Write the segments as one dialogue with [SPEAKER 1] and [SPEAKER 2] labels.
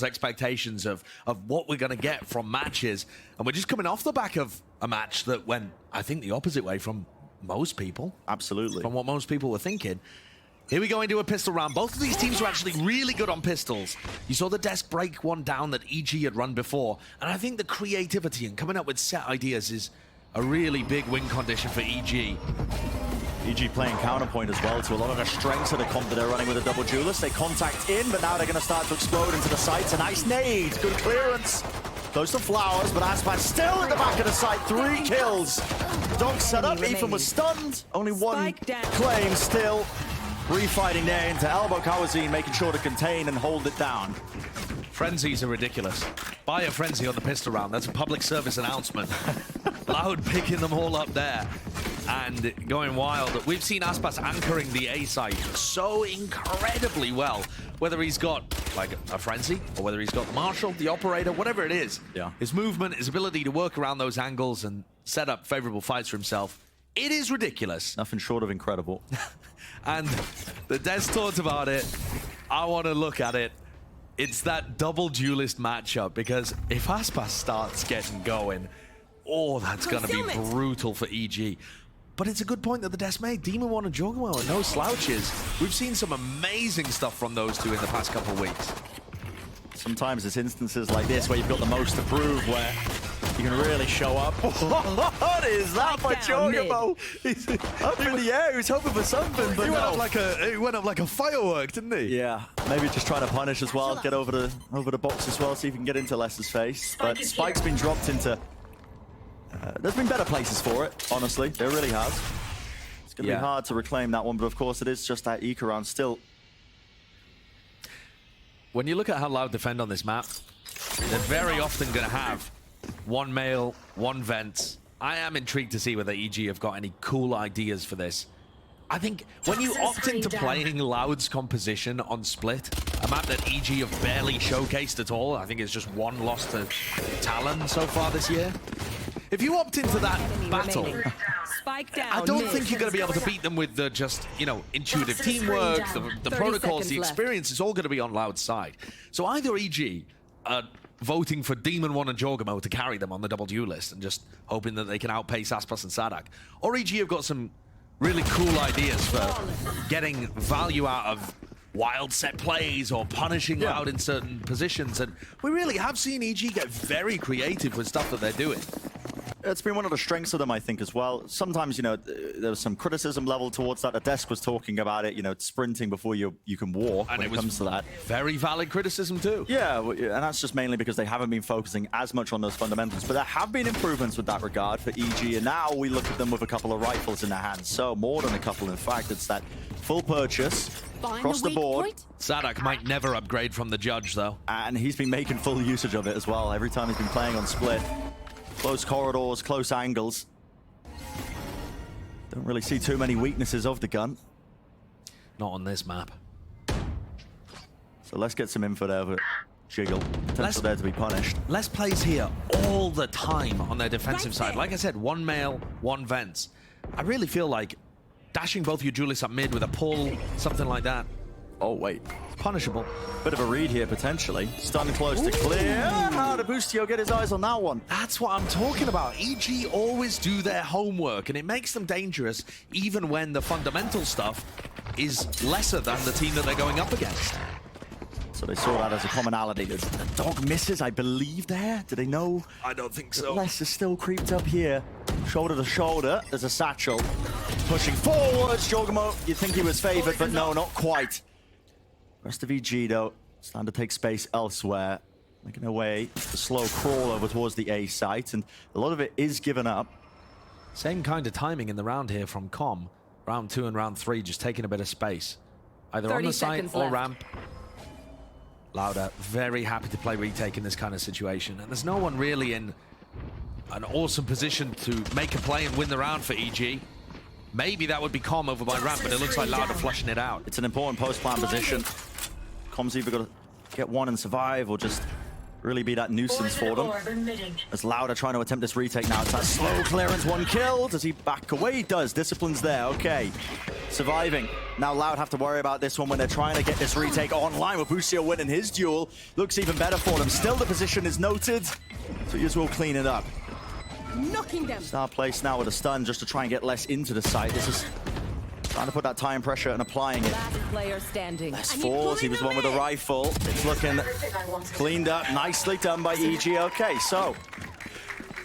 [SPEAKER 1] expectations of what we're going to get from matches, and we're just coming off the back of a match that went, I think, the opposite way from most people.
[SPEAKER 2] Absolutely.
[SPEAKER 1] From what most people were thinking. Here we go into a pistol round. Both of these teams were actually really good on pistols. You saw the desk break one down that EG had run before, and I think the creativity and coming up with set ideas is a really big win condition for EG.
[SPEAKER 2] EG playing counterpoint as well to a lot of the strengths of the comp that they're running with a double duelist. They contact in, but now they're going to start to explode into the sights. A nice nade, good clearance. Close to Flowers, but aspas still in the back of the site. 3 kills. Dog set up, Ethan was stunned. Only one claim still. Refighting there into elbow. Cauanzin making sure to contain and hold it down.
[SPEAKER 1] Frenzies are ridiculous. Buy a frenzy on the pistol round. That's a public service announcement. Loud picking them all up there and going wild. We've seen aspas anchoring the A site so incredibly well. Whether he's got like a frenzy or whether he's got Marshall, the operator, whatever it is.
[SPEAKER 2] Yeah.
[SPEAKER 1] His movement, his ability to work around those angles and set up favorable fights for himself. It is ridiculous.
[SPEAKER 2] Nothing short of incredible.
[SPEAKER 1] And the Des talked about it. I want to look at it. It's that double duelist matchup, because if aspas starts getting going, oh, that's going to be brutal for EG. But it's a good point that the Des made. Demon One and jawgemo are no slouches. We've seen some amazing stuff from those two in the past couple of weeks.
[SPEAKER 2] Sometimes it's instances like this where you've got the most to prove, where you can really show up. What is that by jawgemo? He's up in the air, he was hoping for something, but
[SPEAKER 1] he went up like a firework, didn't he?
[SPEAKER 2] Yeah, maybe just trying to punish as well, get over the box as well, see if he can get into Les's face. But Spike's been dropped into... there's been better places for it, honestly. There really has. It's going to be hard to reclaim that one, but of course it is just that eco round still.
[SPEAKER 1] When you look at how Loud defend on this map, they're very often going to have one male, one vent. I am intrigued to see whether EG have got any cool ideas for this. I think when you opt into playing Loud's composition on Split, a map that EG have barely showcased at all, I think it's just one loss to Talon so far this year. If you opt into that battle, I don't think you're going to be able to beat them with the just, you know, intuitive teamwork, the protocols, the experience is all going to be on Loud's side. So either EG are voting for Demon One and jawgemo to carry them on the double duel list and just hoping that they can outpace aspas and saadhak, or EG have got some really cool ideas for getting value out of wild set plays or punishing Loud in certain positions. And we really have seen EG get very creative with stuff that they're doing.
[SPEAKER 2] It's been one of the strengths of them, I think, as well. Sometimes, you know, there was some criticism level towards that. The desk was talking about it, you know, sprinting before you can walk when it comes to that.
[SPEAKER 1] Very valid criticism too.
[SPEAKER 2] Yeah, and that's just mainly because they haven't been focusing as much on those fundamentals. But there have been improvements with that regard for EG, and now we look at them with a couple of rifles in their hands. So more than a couple, in fact. It's that full purchase across the board.
[SPEAKER 1] saadhak might never upgrade from the judge, though.
[SPEAKER 2] And he's been making full usage of it as well every time he's been playing on Split. Close corridors, close angles. Don't really see too many weaknesses of the gun.
[SPEAKER 1] Not on this map.
[SPEAKER 2] So let's get some info there for Jiggle. Potential there to be punished.
[SPEAKER 1] Les plays here all the time on their defensive side. Like I said, one male, one vents. I really feel like dashing both your duelists up mid with a pull, something like that.
[SPEAKER 2] Oh, wait.
[SPEAKER 1] Punishable.
[SPEAKER 2] Bit of a read here, potentially. Stun close to clear. How did Boostio get his eyes on that one?
[SPEAKER 1] That's what I'm talking about. EG always do their homework, and it makes them dangerous even when the fundamental stuff is lesser than the team that they're going up against.
[SPEAKER 2] So they saw that as a commonality. The dog misses, I believe, there. Do they know?
[SPEAKER 1] I don't think so.
[SPEAKER 2] Les is still creeped up here. Shoulder to shoulder. There's a satchel. Pushing forwards. jawgemo, you'd think he was favored, but no, not quite. Rest of EG, though, starting to take space elsewhere. Making their way, a slow crawl over towards the A site, and a lot of it is given up.
[SPEAKER 1] Same kind of timing in the round here from Com. Round 2 and round 3, just taking a bit of space. Either on the site or ramp. Louder, very happy to play retake in this kind of situation. And there's no one really in an awesome position to make a play and win the round for EG. Maybe that would be Com over by ramp, but it looks like Louder flushing it out.
[SPEAKER 2] It's an important post-plan position. Com's either got to get one and survive, or just really be that nuisance for them. As Loud are trying to attempt this retake now. It's that slow clearance, one kill. Does he back away? He does. Discipline's there. Okay. Surviving. Now Loud have to worry about this one when they're trying to get this retake online with Boostio winning his duel. Looks even better for them. Still the position is noted. So he will clean it up.
[SPEAKER 3] Knocking them.
[SPEAKER 2] Star placed now with a stun just to try and get less into the site. This is trying to put that time pressure and applying it.
[SPEAKER 3] Last player standing.
[SPEAKER 2] Less falls. He was one with a rifle. It's looking cleaned up. Nicely done by EG. Okay, so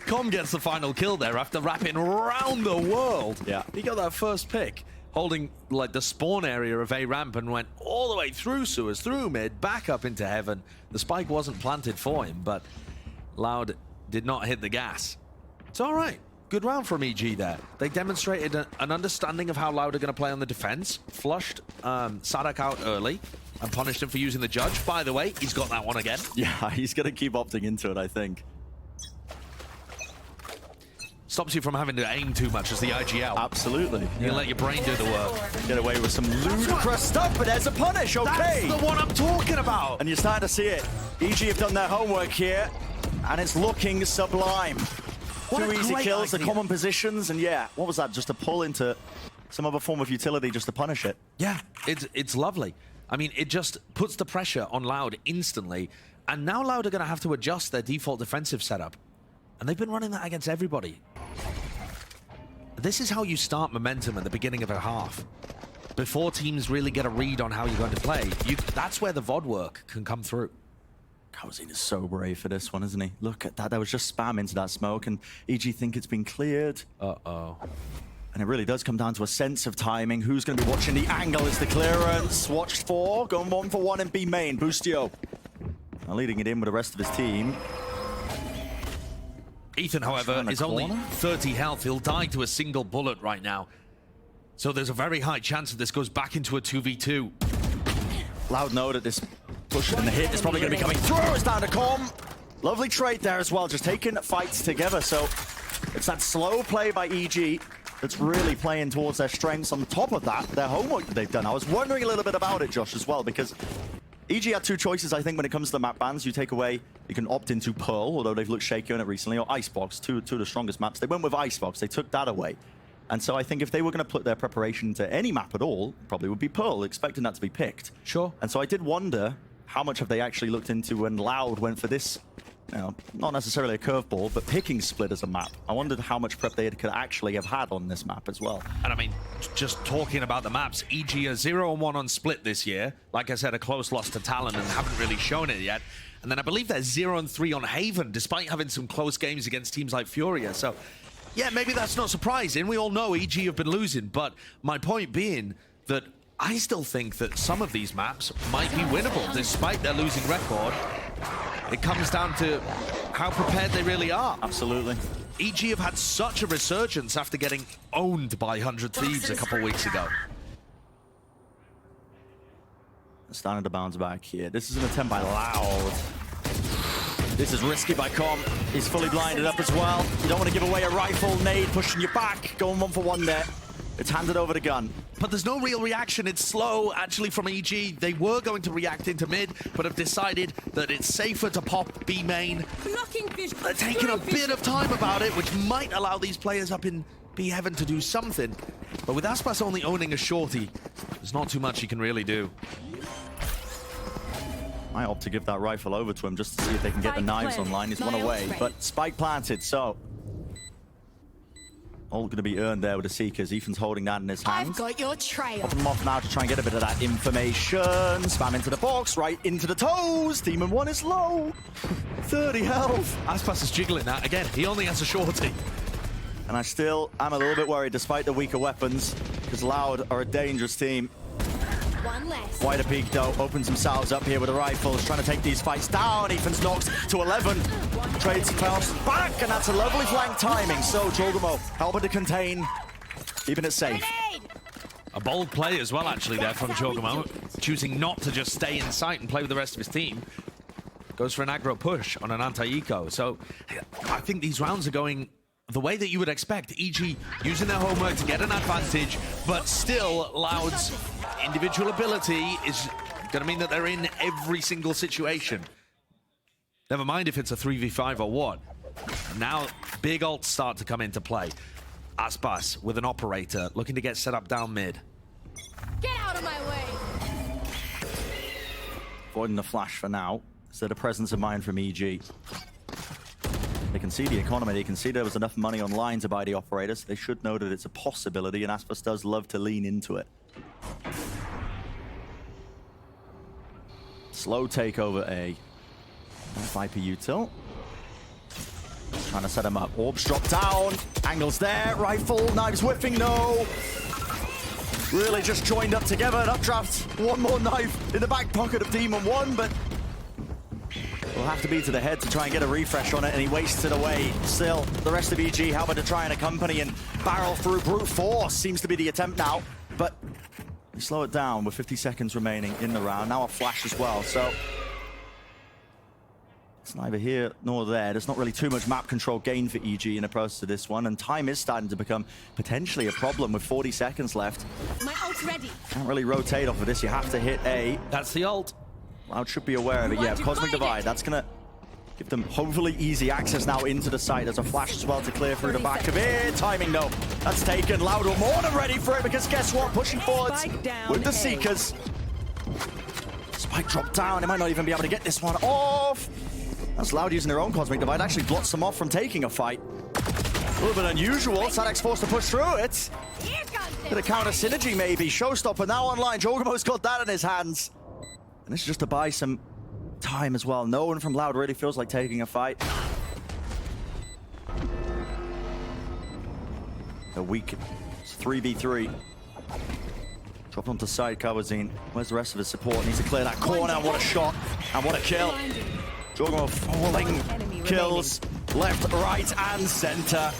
[SPEAKER 1] Com gets the final kill there after wrapping around the world.
[SPEAKER 2] Yeah.
[SPEAKER 1] He got that first pick, holding like the spawn area of A ramp and went all the way through sewers, through mid, back up into heaven. The spike wasn't planted for him, but Loud did not hit the gas. It's all right. Good round from EG there. They demonstrated an understanding of how Loud are going to play on the defense, flushed saadhak out early, and punished him for using the judge. By the way, he's got that one again.
[SPEAKER 2] yeah, he's going to keep opting into it, I think.
[SPEAKER 1] Stops you from having to aim too much as the IGL.
[SPEAKER 2] Absolutely.
[SPEAKER 1] You can let your brain do the work.
[SPEAKER 2] Get away with some ludicrous stuff, but there's a punish, okay.
[SPEAKER 1] That's the one I'm talking about.
[SPEAKER 2] And you're starting to see it. EG have done their homework here, and it's looking sublime.
[SPEAKER 1] What
[SPEAKER 2] Two
[SPEAKER 1] a
[SPEAKER 2] easy
[SPEAKER 1] great
[SPEAKER 2] kills, the
[SPEAKER 1] idea.
[SPEAKER 2] common positions, and yeah, what was that? Just a pull into some other form of utility just to punish it.
[SPEAKER 1] Yeah, it's lovely. I mean, it just puts the pressure on Loud instantly, and now Loud are going to have to adjust their default defensive setup. And they've been running that against everybody. This is how you start momentum at the beginning of a half. Before teams really get a read on how you're going to play, that's where the VOD work can come through.
[SPEAKER 2] cauanzin is so brave for this one, isn't he? Look at that. There was just spam into that smoke, and EG think it's been cleared.
[SPEAKER 1] Uh-oh.
[SPEAKER 2] And it really does come down to a sense of timing. Who's going to be watching the angle is the clearance. Watched for, going 1-for-1 in B main. Boostio now leading it in with the rest of his team.
[SPEAKER 1] Ethan, however, is only 30 health. He'll die to a single bullet right now. So there's a very high chance that this goes back into a 2v2.
[SPEAKER 2] Loud know that this push and the hit is probably going to be coming through. It's down to Com. Lovely trade there as well, just taking fights together. So it's that slow play by EG that's really playing towards their strengths. On top of that, their homework that they've done. I was wondering a little bit about it, Josh, as well, because EG had two choices, I think, when it comes to the map bans. You take away, you can opt into Pearl, although they've looked shaky on it recently, or Icebox, two of the strongest maps. They went with Icebox. They took that away. And so I think if they were going to put their preparation to any map at all, probably would be Pearl, expecting that to be picked.
[SPEAKER 1] Sure.
[SPEAKER 2] And so I did wonder how much have they actually looked into when Loud went for this, you know, not necessarily a curveball, but picking Split as a map. I wondered how much prep they could actually have had on this map as well.
[SPEAKER 1] And I mean, just talking about the maps, EG are 0-1 on Split this year. Like I said, a close loss to Talon and haven't really shown it yet. And then I believe they're 0-3 on Haven, despite having some close games against teams like Furia. So yeah, maybe that's not surprising. We all know EG have been losing, but my point being that I still think that some of these maps might be winnable, despite their losing record. It comes down to how prepared they really are.
[SPEAKER 2] Absolutely.
[SPEAKER 1] EG have had such a resurgence after getting owned by 100 Thieves a couple weeks ago.
[SPEAKER 2] Starting to bounce back here. This is an attempt by Loud. This is risky by Com. He's fully blinded up as well. You don't want to give away a rifle nade pushing you back. Going 1-for-1 there. It's handed over the gun.
[SPEAKER 1] But there's no real reaction. It's slow, actually, from EG. They were going to react into mid, but have decided that it's safer to pop B main. They're taking a bit of time about it, which might allow these players up in B heaven to do something. But with aspas only owning a shorty, there's not too much he can really do.
[SPEAKER 2] I opt to give that rifle over to him just to see if they can get the knives online. He's one away, but spike planted, so all going to be earned there with the Seekers. Ethan's holding that in his hands.
[SPEAKER 3] I've got your trail.
[SPEAKER 2] Open them off now to try and get a bit of that information. Spam into the box, right into the toes. Demon 1 is low. 30 health.
[SPEAKER 1] Aspas is jiggling that. Again, he only has a shorty.
[SPEAKER 2] And I still am a little bit worried despite the weaker weapons, because Loud are a dangerous team.
[SPEAKER 3] One less.
[SPEAKER 2] Wider peak though, opens themselves up here with the rifles, trying to take these fights down. Ethan's knocked to 11. Trades bounce back, and that's a lovely flank timing. So jawgemo helping to contain, keeping it safe.
[SPEAKER 1] A bold play as well, actually, there from jawgemo, choosing not to just stay in sight and play with the rest of his team. Goes for an aggro push on an anti-eco. So I think these rounds are going the way that you would expect. EG using their homework to get an advantage, but still Loud's individual ability is going to mean that they're in every single situation. Never mind if it's a 3v5 or what. Now, big ults start to come into play. Aspas with an operator looking to get set up down mid.
[SPEAKER 3] Get out of my way.
[SPEAKER 2] Avoiding the flash for now. Is that a presence of mind from EG? They can see the economy. They can see there was enough money online to buy the operators. They should know that it's a possibility, and Aspas does love to lean into it. Slow takeover A. Viper util. Trying to set him up. Orbs drop down. Angles there. Rifle. Knives whiffing. No. Really just joined up together. An updraft. One more knife in the back pocket of Demon 1, but will have to be to the head to try and get a refresh on it, and he wastes it away. Still, the rest of EG, how about to try and accompany and barrel through brute force seems to be the attempt now, but we slow it down with 50 seconds remaining in the round. Now a flash as well, so it's neither here nor there. There's not really too much map control gain for EG in the process of this one, and time is starting to become potentially a problem with 40 seconds left.
[SPEAKER 3] My ult's ready.
[SPEAKER 2] Can't really rotate off of this. You have to hit A.
[SPEAKER 1] That's the ult.
[SPEAKER 2] Loud should be aware of it. Yeah, Cosmic Divide. That's going to give them hopefully easy access now into the site. There's a flash as well to clear through the back of it. Timing, though. That's taken. Loud will more than ready for it, because guess what? Pushing forwards with the Seekers. Spike dropped down. They might not even be able to get this one off. That's Loud using their own Cosmic Divide. Actually blots them off from taking a fight. A little bit unusual. saadhak's forced to push through it. Bit of counter synergy, maybe. Showstopper now online. Jawgemo's got that in his hands. And this is just to buy some time as well. No one from Loud really feels like taking a fight. A weak 3v3. Drop onto side, cauanzin. Where's the rest of his support? Needs to clear that corner. What a shot. And what a kill. Jawgemo falling. Kills. Left, right, and center.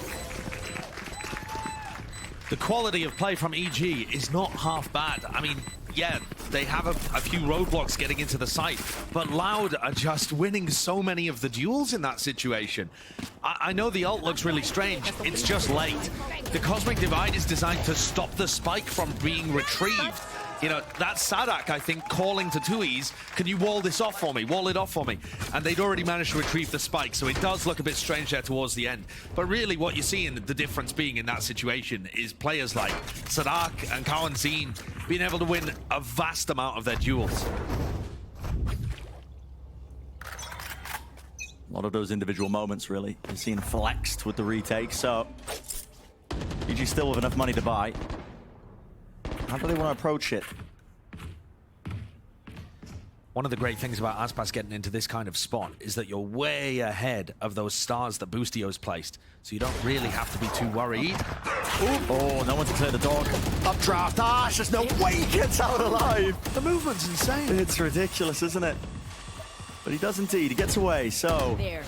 [SPEAKER 1] The quality of play from EG is not half bad. I mean, yeah, they have a few roadblocks getting into the site, but Loud are just winning so many of the duels in that situation. I know the ult looks really strange. It's just late. The Cosmic Divide is designed to stop the spike from being retrieved. You know, that's saadhak, I think, calling to tuyz, can you wall this off for me? Wall it off for me. And they'd already managed to retrieve the spike, so it does look a bit strange there towards the end. But really what you're seeing, the difference being in that situation, is players like saadhak and cauanzin being able to win a vast amount of their duels.
[SPEAKER 2] A lot of those individual moments, really. You've seen flexed with the retake, so EG still with enough money to buy. How do they want to approach it?
[SPEAKER 1] One of the great things about aspas getting into this kind of spot is that you're way ahead of those stars that Boostio's placed, so you don't really have to be too worried.
[SPEAKER 2] Ooh. Oh, no one to clear the dog. Updraft. Ah, there's no way he gets out alive.
[SPEAKER 1] The movement's insane.
[SPEAKER 2] It's ridiculous, isn't it? But he does indeed. He gets away, so
[SPEAKER 3] There.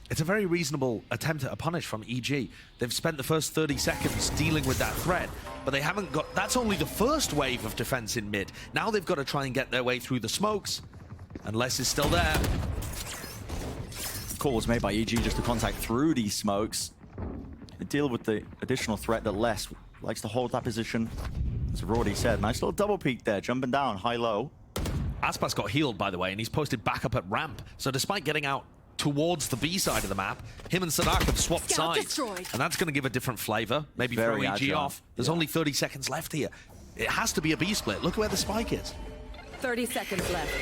[SPEAKER 1] It's a very reasonable attempt at a punish from EG. They've spent the first 30 seconds dealing with that threat, but they haven't got... That's only the first wave of defense in mid. Now they've got to try and get their way through the smokes. And Les is still there.
[SPEAKER 2] Call was made by EG just to contact through these smokes. They deal with the additional threat that Les likes to hold that position. As I've already said, nice little double peek there, jumping down, high-low.
[SPEAKER 1] Aspas got healed, by the way, and he's posted back up at ramp. So despite getting out towards the B side of the map, him and saadhak have swapped
[SPEAKER 3] Scout
[SPEAKER 1] sides.
[SPEAKER 3] destroyed.
[SPEAKER 1] And that's going to give a different flavor. Maybe
[SPEAKER 2] Very
[SPEAKER 1] throw EG
[SPEAKER 2] agile.
[SPEAKER 1] off. There's only 30 seconds left here. It has to be a B split. Look where the spike is.
[SPEAKER 3] 30 seconds left.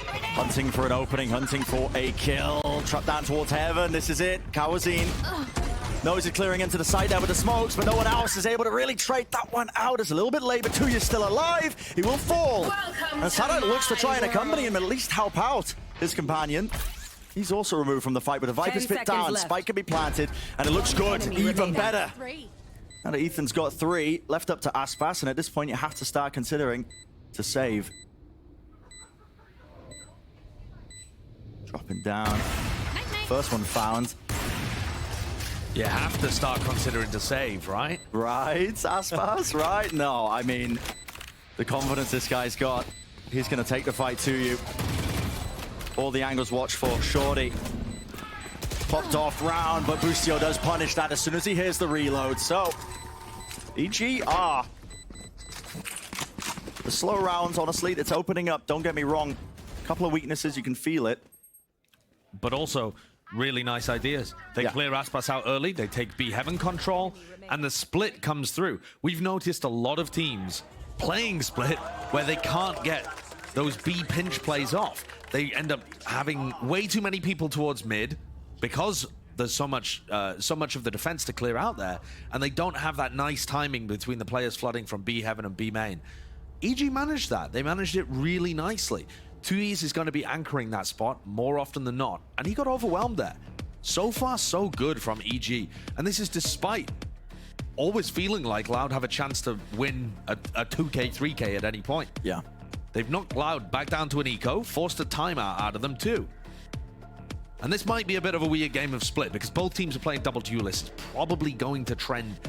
[SPEAKER 2] Hunting for an opening, hunting for a kill. Trap down towards heaven. This is it. cauanzin knows he's clearing into the side there with the smokes, but no one else is able to really trade that one out. It's a little bit late, but tuyz is still alive. He will fall.
[SPEAKER 3] Welcome
[SPEAKER 2] And saadhak
[SPEAKER 3] to
[SPEAKER 2] looks to try and
[SPEAKER 3] my
[SPEAKER 2] accompany him,
[SPEAKER 3] world.
[SPEAKER 2] at least help out his companion. He's also removed from the fight with a Viper
[SPEAKER 3] 10
[SPEAKER 2] spit
[SPEAKER 3] seconds
[SPEAKER 2] down.
[SPEAKER 3] left.
[SPEAKER 2] Spike can be planted, and it looks good.
[SPEAKER 3] Enemy
[SPEAKER 2] Even
[SPEAKER 3] remaining.
[SPEAKER 2] better.
[SPEAKER 3] 3.
[SPEAKER 2] Now that Ethan's got 3, left up to aspas, and at this point you have to start considering to save. Dropping down.
[SPEAKER 3] Night-night.
[SPEAKER 2] First one found.
[SPEAKER 1] You have to start considering to save, right?
[SPEAKER 2] Right, aspas, right? No, I mean, the confidence this guy's got. He's going to take the fight to you. All the angles watch for Shorty. Popped off round, but Boostio does punish that as soon as he hears the reload. So, EG are... The slow rounds, honestly, it's opening up. Don't get me wrong. A couple of weaknesses, you can feel it.
[SPEAKER 1] but also really nice ideas. They clear aspas out early, they take B heaven control, and the split comes through. We've noticed a lot of teams playing split where they can't get those B pinch plays off. They end up having way too many people towards mid because there's so much of the defense to clear out there, and they don't have that nice timing between the players flooding from B heaven and B main. EG managed that. They managed it really nicely. tuyz is going to be anchoring that spot more often than not, and he got overwhelmed there. So far, so good from EG, and this is despite always feeling like Loud have a chance to win a 2K, 3K at any point.
[SPEAKER 2] Yeah.
[SPEAKER 1] They've knocked Loud back down to an eco, forced a timeout out of them too. And this might be a bit of a weird game of split because both teams are playing double duelists, probably going to trend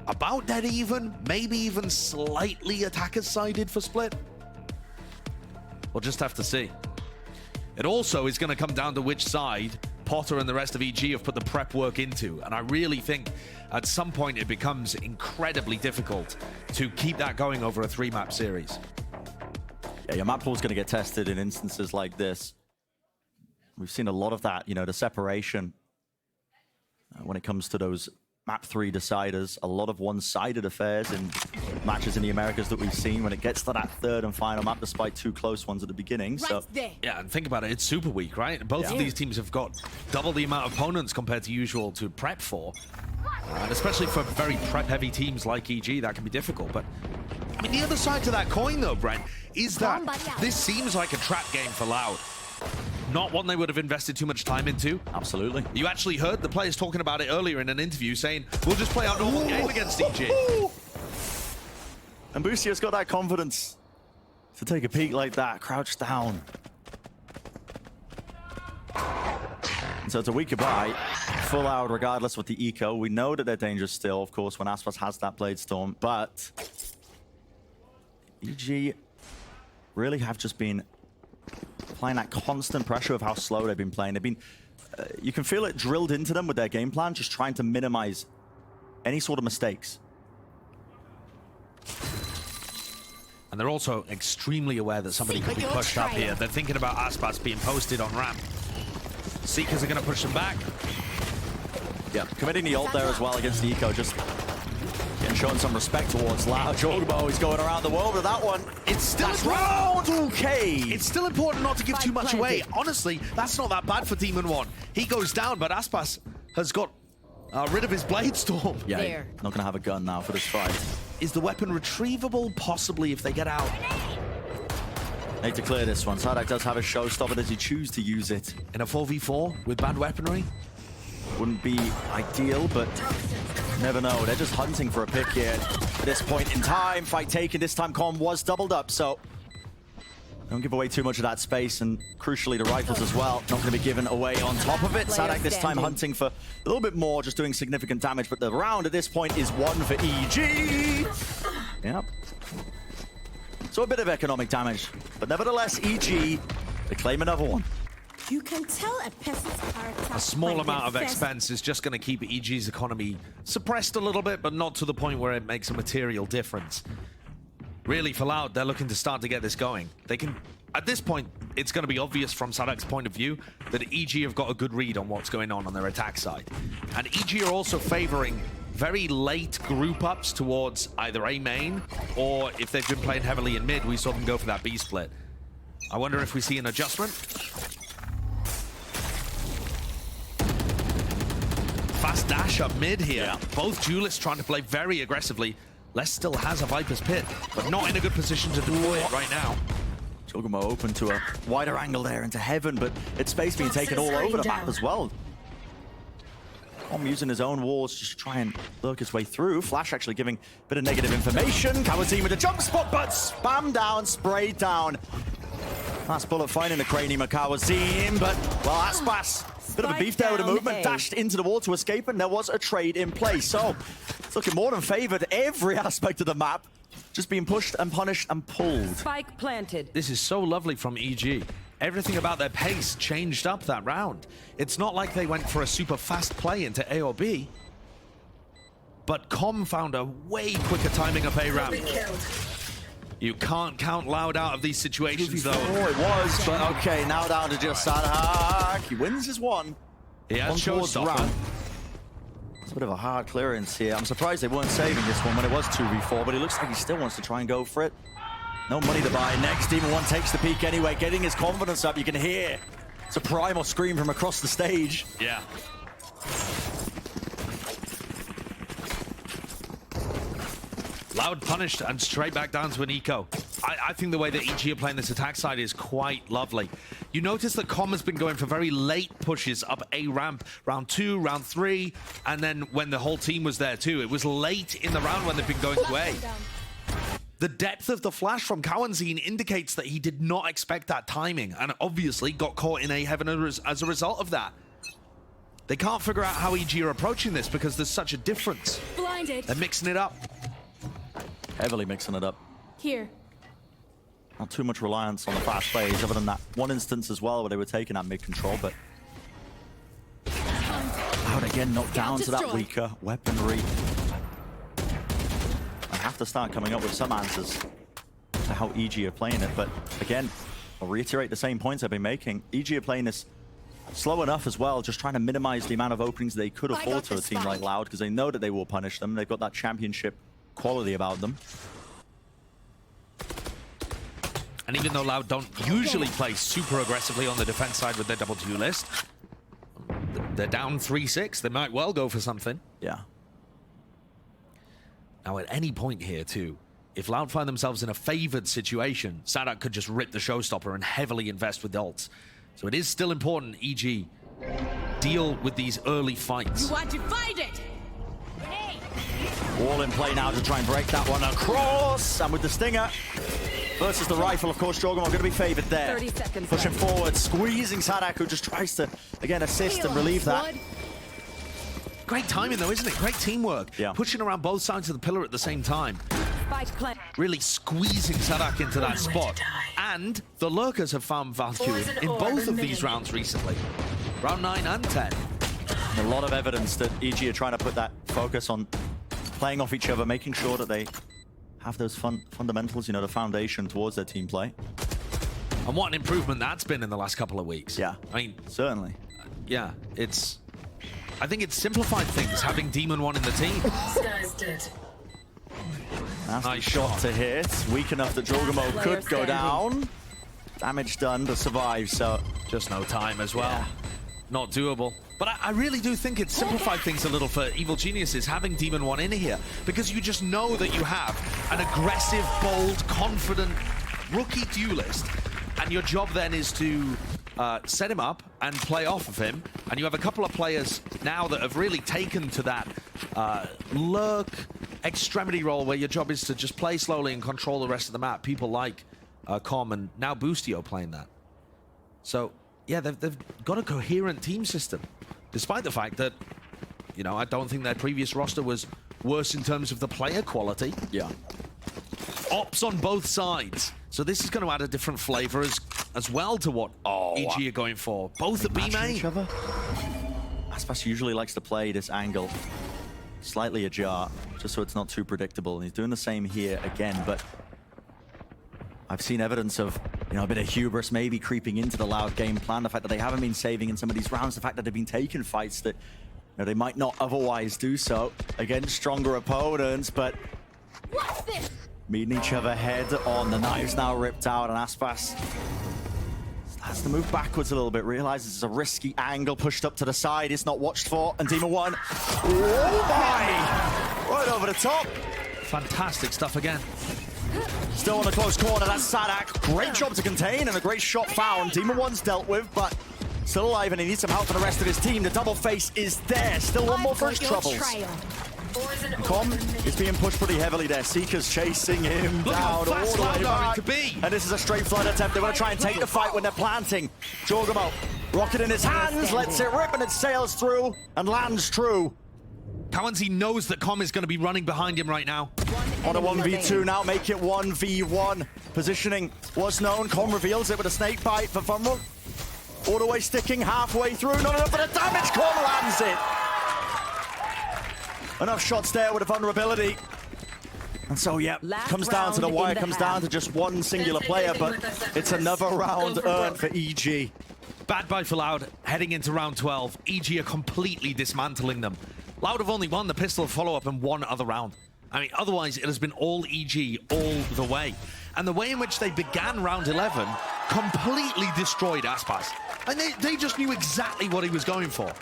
[SPEAKER 1] about dead even, maybe even slightly attackers sided for split. We'll just have to see. It also is going to come down to which side Potter and the rest of EG have put the prep work into, and I really think at some point it becomes incredibly difficult to keep that going over a 3-map series.
[SPEAKER 2] Yeah, your map pool is going to get tested in instances like this. We've seen a lot of that, you know, the separation when it comes to those map 3 deciders. A lot of one-sided affairs in matches in the Americas that we've seen when it gets to that third and final map, despite 2 close ones at the beginning. So
[SPEAKER 1] yeah, and think about it, it's super weak, right? Both of these teams have got double the amount of opponents compared to usual to prep for. And especially for very prep-heavy teams like EG, that can be difficult. But I mean, the other side to that coin, though, Brent, is that this seems like a trap game for Loud. Not one they would have invested too much time into.
[SPEAKER 2] Absolutely.
[SPEAKER 1] You actually heard the players talking about it earlier in an interview saying, we'll just play our normal game against EG.
[SPEAKER 2] And Boostio's got that confidence to take a peek like that, crouch down. And so it's a weak goodbye, full out regardless with the eco. We know that they're dangerous still, of course, when aspas has that Blade Storm, but EG really have just been applying that constant pressure of how slow they've been playing. They've been, you can feel it drilled into them with their game plan, just trying to minimize any sort of mistakes.
[SPEAKER 1] And they're also extremely aware that somebody could be pushed up here. They're thinking about aspas being posted on ramp. Seekers are going to push them back.
[SPEAKER 2] Yeah, committing the ult there as well against the eco, just getting shown some respect towards Loud. jawgemo is going around the world with that one.
[SPEAKER 1] It's still
[SPEAKER 2] round okay.
[SPEAKER 1] It's still important not to give too much away. Honestly, that's not that bad for Demon One. He goes down, but aspas has got rid of his Blade Storm.
[SPEAKER 2] Yeah, not gonna have a gun now for this fight.
[SPEAKER 1] Is the weapon retrievable? Possibly if they get out.
[SPEAKER 2] Need to clear this one. saadhak does have a showstopper. Does he choose to use it?
[SPEAKER 1] In a 4v4 with bad weaponry?
[SPEAKER 2] Wouldn't be ideal, but never know. They're just hunting for a pick here at this point in time. Fight taken. This time Con was doubled up, so don't give away too much of that space, and crucially the rifles as well. Not going to be given away on top of it. saadhak this time hunting for a little bit more, just doing significant damage, but the round at this point is 1 for EG. Yep. So a bit of economic damage, but nevertheless, EG, they claim another one.
[SPEAKER 3] You can tell a peasant's character.
[SPEAKER 1] A small amount of expense is just going to keep EG's economy suppressed a little bit, but not to the point where it makes a material difference. Really, for Loud, they're looking to start to get this going. They can, at this point, it's going to be obvious from saadhak's point of view that EG have got a good read on what's going on their attack side. And EG are also favoring very late group ups towards either A main, or if they've been playing heavily in mid, we saw them go for that B split. I wonder if we see an adjustment. Fast dash up mid here. Yeah. Both duelists trying to play very aggressively. Les still has a Viper's Pit, but not in a good position to deploy it right now.
[SPEAKER 2] jawgemo open to a wider angle there into heaven, but it's space being taken all over the map as well. Using his own walls just to try and lurk his way through. Flash actually giving a bit of negative information. cauanzin with a jump spot, but spam down, sprayed down. Last bullet finding the cranium of cauanzin, but, well, aspas. Bit of a beef there with the movement, dashed into the wall to escape, and there was a trade in place. So, it's looking more than favored. Every aspect of the map just being pushed and punished and pulled.
[SPEAKER 3] Spike planted.
[SPEAKER 1] This is so lovely from EG. Everything about their pace changed up that round. It's not like they went for a super fast play into A or B, but Com found a way quicker timing of A ramp. You can't count Loud out of these situations, though.
[SPEAKER 2] Oh, it was, but okay, now down to just saadhak. He wins his one.
[SPEAKER 1] He has
[SPEAKER 2] showstopper. It's a bit of a hard clearance here. I'm surprised they weren't saving this one when it was 2v4, but it looks like he still wants to try and go for it. No money to buy. Next, Demon One takes the peak anyway, getting his confidence up. You can hear it's a primal scream from across the stage.
[SPEAKER 1] Yeah. Loud punished and straight back down to an eco. I think the way that EG are playing this attack side is quite lovely. You notice that Com has been going for very late pushes up A ramp, round 2, round 3, and then when the whole team was there too. It was late in the round when they've been going to A. The depth of the flash from cauanzin indicates that he did not expect that timing and obviously got caught in A heaven as a result of that. They can't figure out how EG are approaching this because there's such a difference.
[SPEAKER 3] Blinded.
[SPEAKER 1] They're mixing it up.
[SPEAKER 2] Heavily mixing it up.
[SPEAKER 3] Here.
[SPEAKER 2] Not too much reliance on the fast plays, other than that one instance as well where they were taking that mid-control, but Loud again knocked down to that weaker weaponry. I have to start coming up with some answers to how EG are playing it, but again, I'll reiterate the same points I've been making. EG are playing this slow enough as well, just trying to minimize the amount of openings they could afford to a team like Loud, because they know that they will punish them. They've got that championship quality about them.
[SPEAKER 1] And even though Loud don't usually play super aggressively on the defense side with their double duelist, they're down 3-6. They might well go for something.
[SPEAKER 2] Yeah.
[SPEAKER 1] Now, at any point here, too, if Loud find themselves in a favored situation, saadhak could just rip the showstopper and heavily invest with ults. So it is still important, EG, deal with these early fights.
[SPEAKER 3] You are divided!
[SPEAKER 2] All in play now to try and break that one across. And with the stinger versus the rifle, of course, jawgemo going to be favored there.
[SPEAKER 3] 30 seconds
[SPEAKER 2] pushing
[SPEAKER 3] left.
[SPEAKER 2] forward, squeezing saadhak, who just tries to, again, assist and relieve that.
[SPEAKER 1] Great timing, though, isn't it? Great teamwork.
[SPEAKER 2] Yeah.
[SPEAKER 1] Pushing around both sides of the pillar at the same time.
[SPEAKER 3] Spike plant.
[SPEAKER 1] Really squeezing saadhak into that spot. And the lurkers have found value in both of these rounds recently. Round 9 and 10.
[SPEAKER 2] A lot of evidence that EG are trying to put that focus on playing off each other, making sure that they have those fundamentals, you know, the foundation towards their team play.
[SPEAKER 1] And what an improvement that's been in the last couple of weeks.
[SPEAKER 2] Yeah,
[SPEAKER 1] I mean,
[SPEAKER 2] certainly.
[SPEAKER 1] Yeah, I think it's simplified things, having Demon One in the team.
[SPEAKER 2] Nice shot to hit. Weak enough that jawgemo could go down. Damage done to survive, so...
[SPEAKER 1] Just no time as well.
[SPEAKER 2] Yeah.
[SPEAKER 1] Not doable. But I really do think it's simplified things a little for Evil Geniuses having Demon One in here, because you just know that you have an aggressive, bold, confident rookie duelist, and your job then is to set him up and play off of him. And you have a couple of players now that have really taken to that lurk extremity role where your job is to just play slowly and control the rest of the map. People like Com and now Boostio playing that. So yeah, they've got a coherent team system, despite the fact that, you know, I don't think their previous roster was worse in terms of the player quality.
[SPEAKER 2] Yeah.
[SPEAKER 1] Ops on both sides. So this is going to add a different flavor as well to what EG are going for. Both at B main.
[SPEAKER 2] Each other. aspas usually likes to play this angle slightly ajar, just so it's not too predictable. And he's doing the same here again, but I've seen evidence of, you know, a bit of hubris maybe creeping into the Loud game plan. The fact that they haven't been saving in some of these rounds, the fact that they've been taking fights that, you know, they might not otherwise do so against stronger opponents, but
[SPEAKER 3] What's this?
[SPEAKER 2] meeting each other head on. The knife's now ripped out, and aspas has to move backwards a little bit, realizes it's a risky angle, pushed up to the side, it's not watched for, and Demon One, oh my! Right over the top.
[SPEAKER 1] Fantastic stuff again.
[SPEAKER 2] Still on the close corner, that's saadhak. Great job to contain, and a great shot found. Demon One's dealt with, but still alive, and he needs some help for the rest of his team. The double face is there. Still one more for his troubles. Com is being pushed pretty heavily there. Seeker's chasing him
[SPEAKER 1] Look
[SPEAKER 2] down
[SPEAKER 1] how
[SPEAKER 2] all
[SPEAKER 1] fast
[SPEAKER 2] the way
[SPEAKER 1] Loud are
[SPEAKER 2] back.
[SPEAKER 1] to be.
[SPEAKER 2] And this is a straight flood attempt. They want to try and take the fight when they're planting. jawgemo, rocket in his hands, lets it rip, and it sails through and lands true.
[SPEAKER 1] cauanzin knows that Com is going to be running behind him right now.
[SPEAKER 2] On a 1v2 now, make it 1v1. Positioning was known. Com reveals it with a snake bite for Fumble. All the way sticking halfway through. Not enough for the damage. Com lands it. Enough shots there with a vulnerability. And so, yeah,
[SPEAKER 3] Last
[SPEAKER 2] comes down to the
[SPEAKER 3] round
[SPEAKER 2] wire,
[SPEAKER 3] in the
[SPEAKER 2] comes
[SPEAKER 3] half.
[SPEAKER 2] down to just one singular player, but it's another round earned for EG.
[SPEAKER 1] Bad buy for Loud heading into round 12. EG are completely dismantling them. Loud have only won the pistol follow-up in one other round. I mean, otherwise it has been all EG all the way. And the way in which they began round 11 completely destroyed aspas. And they just knew exactly what he was going for.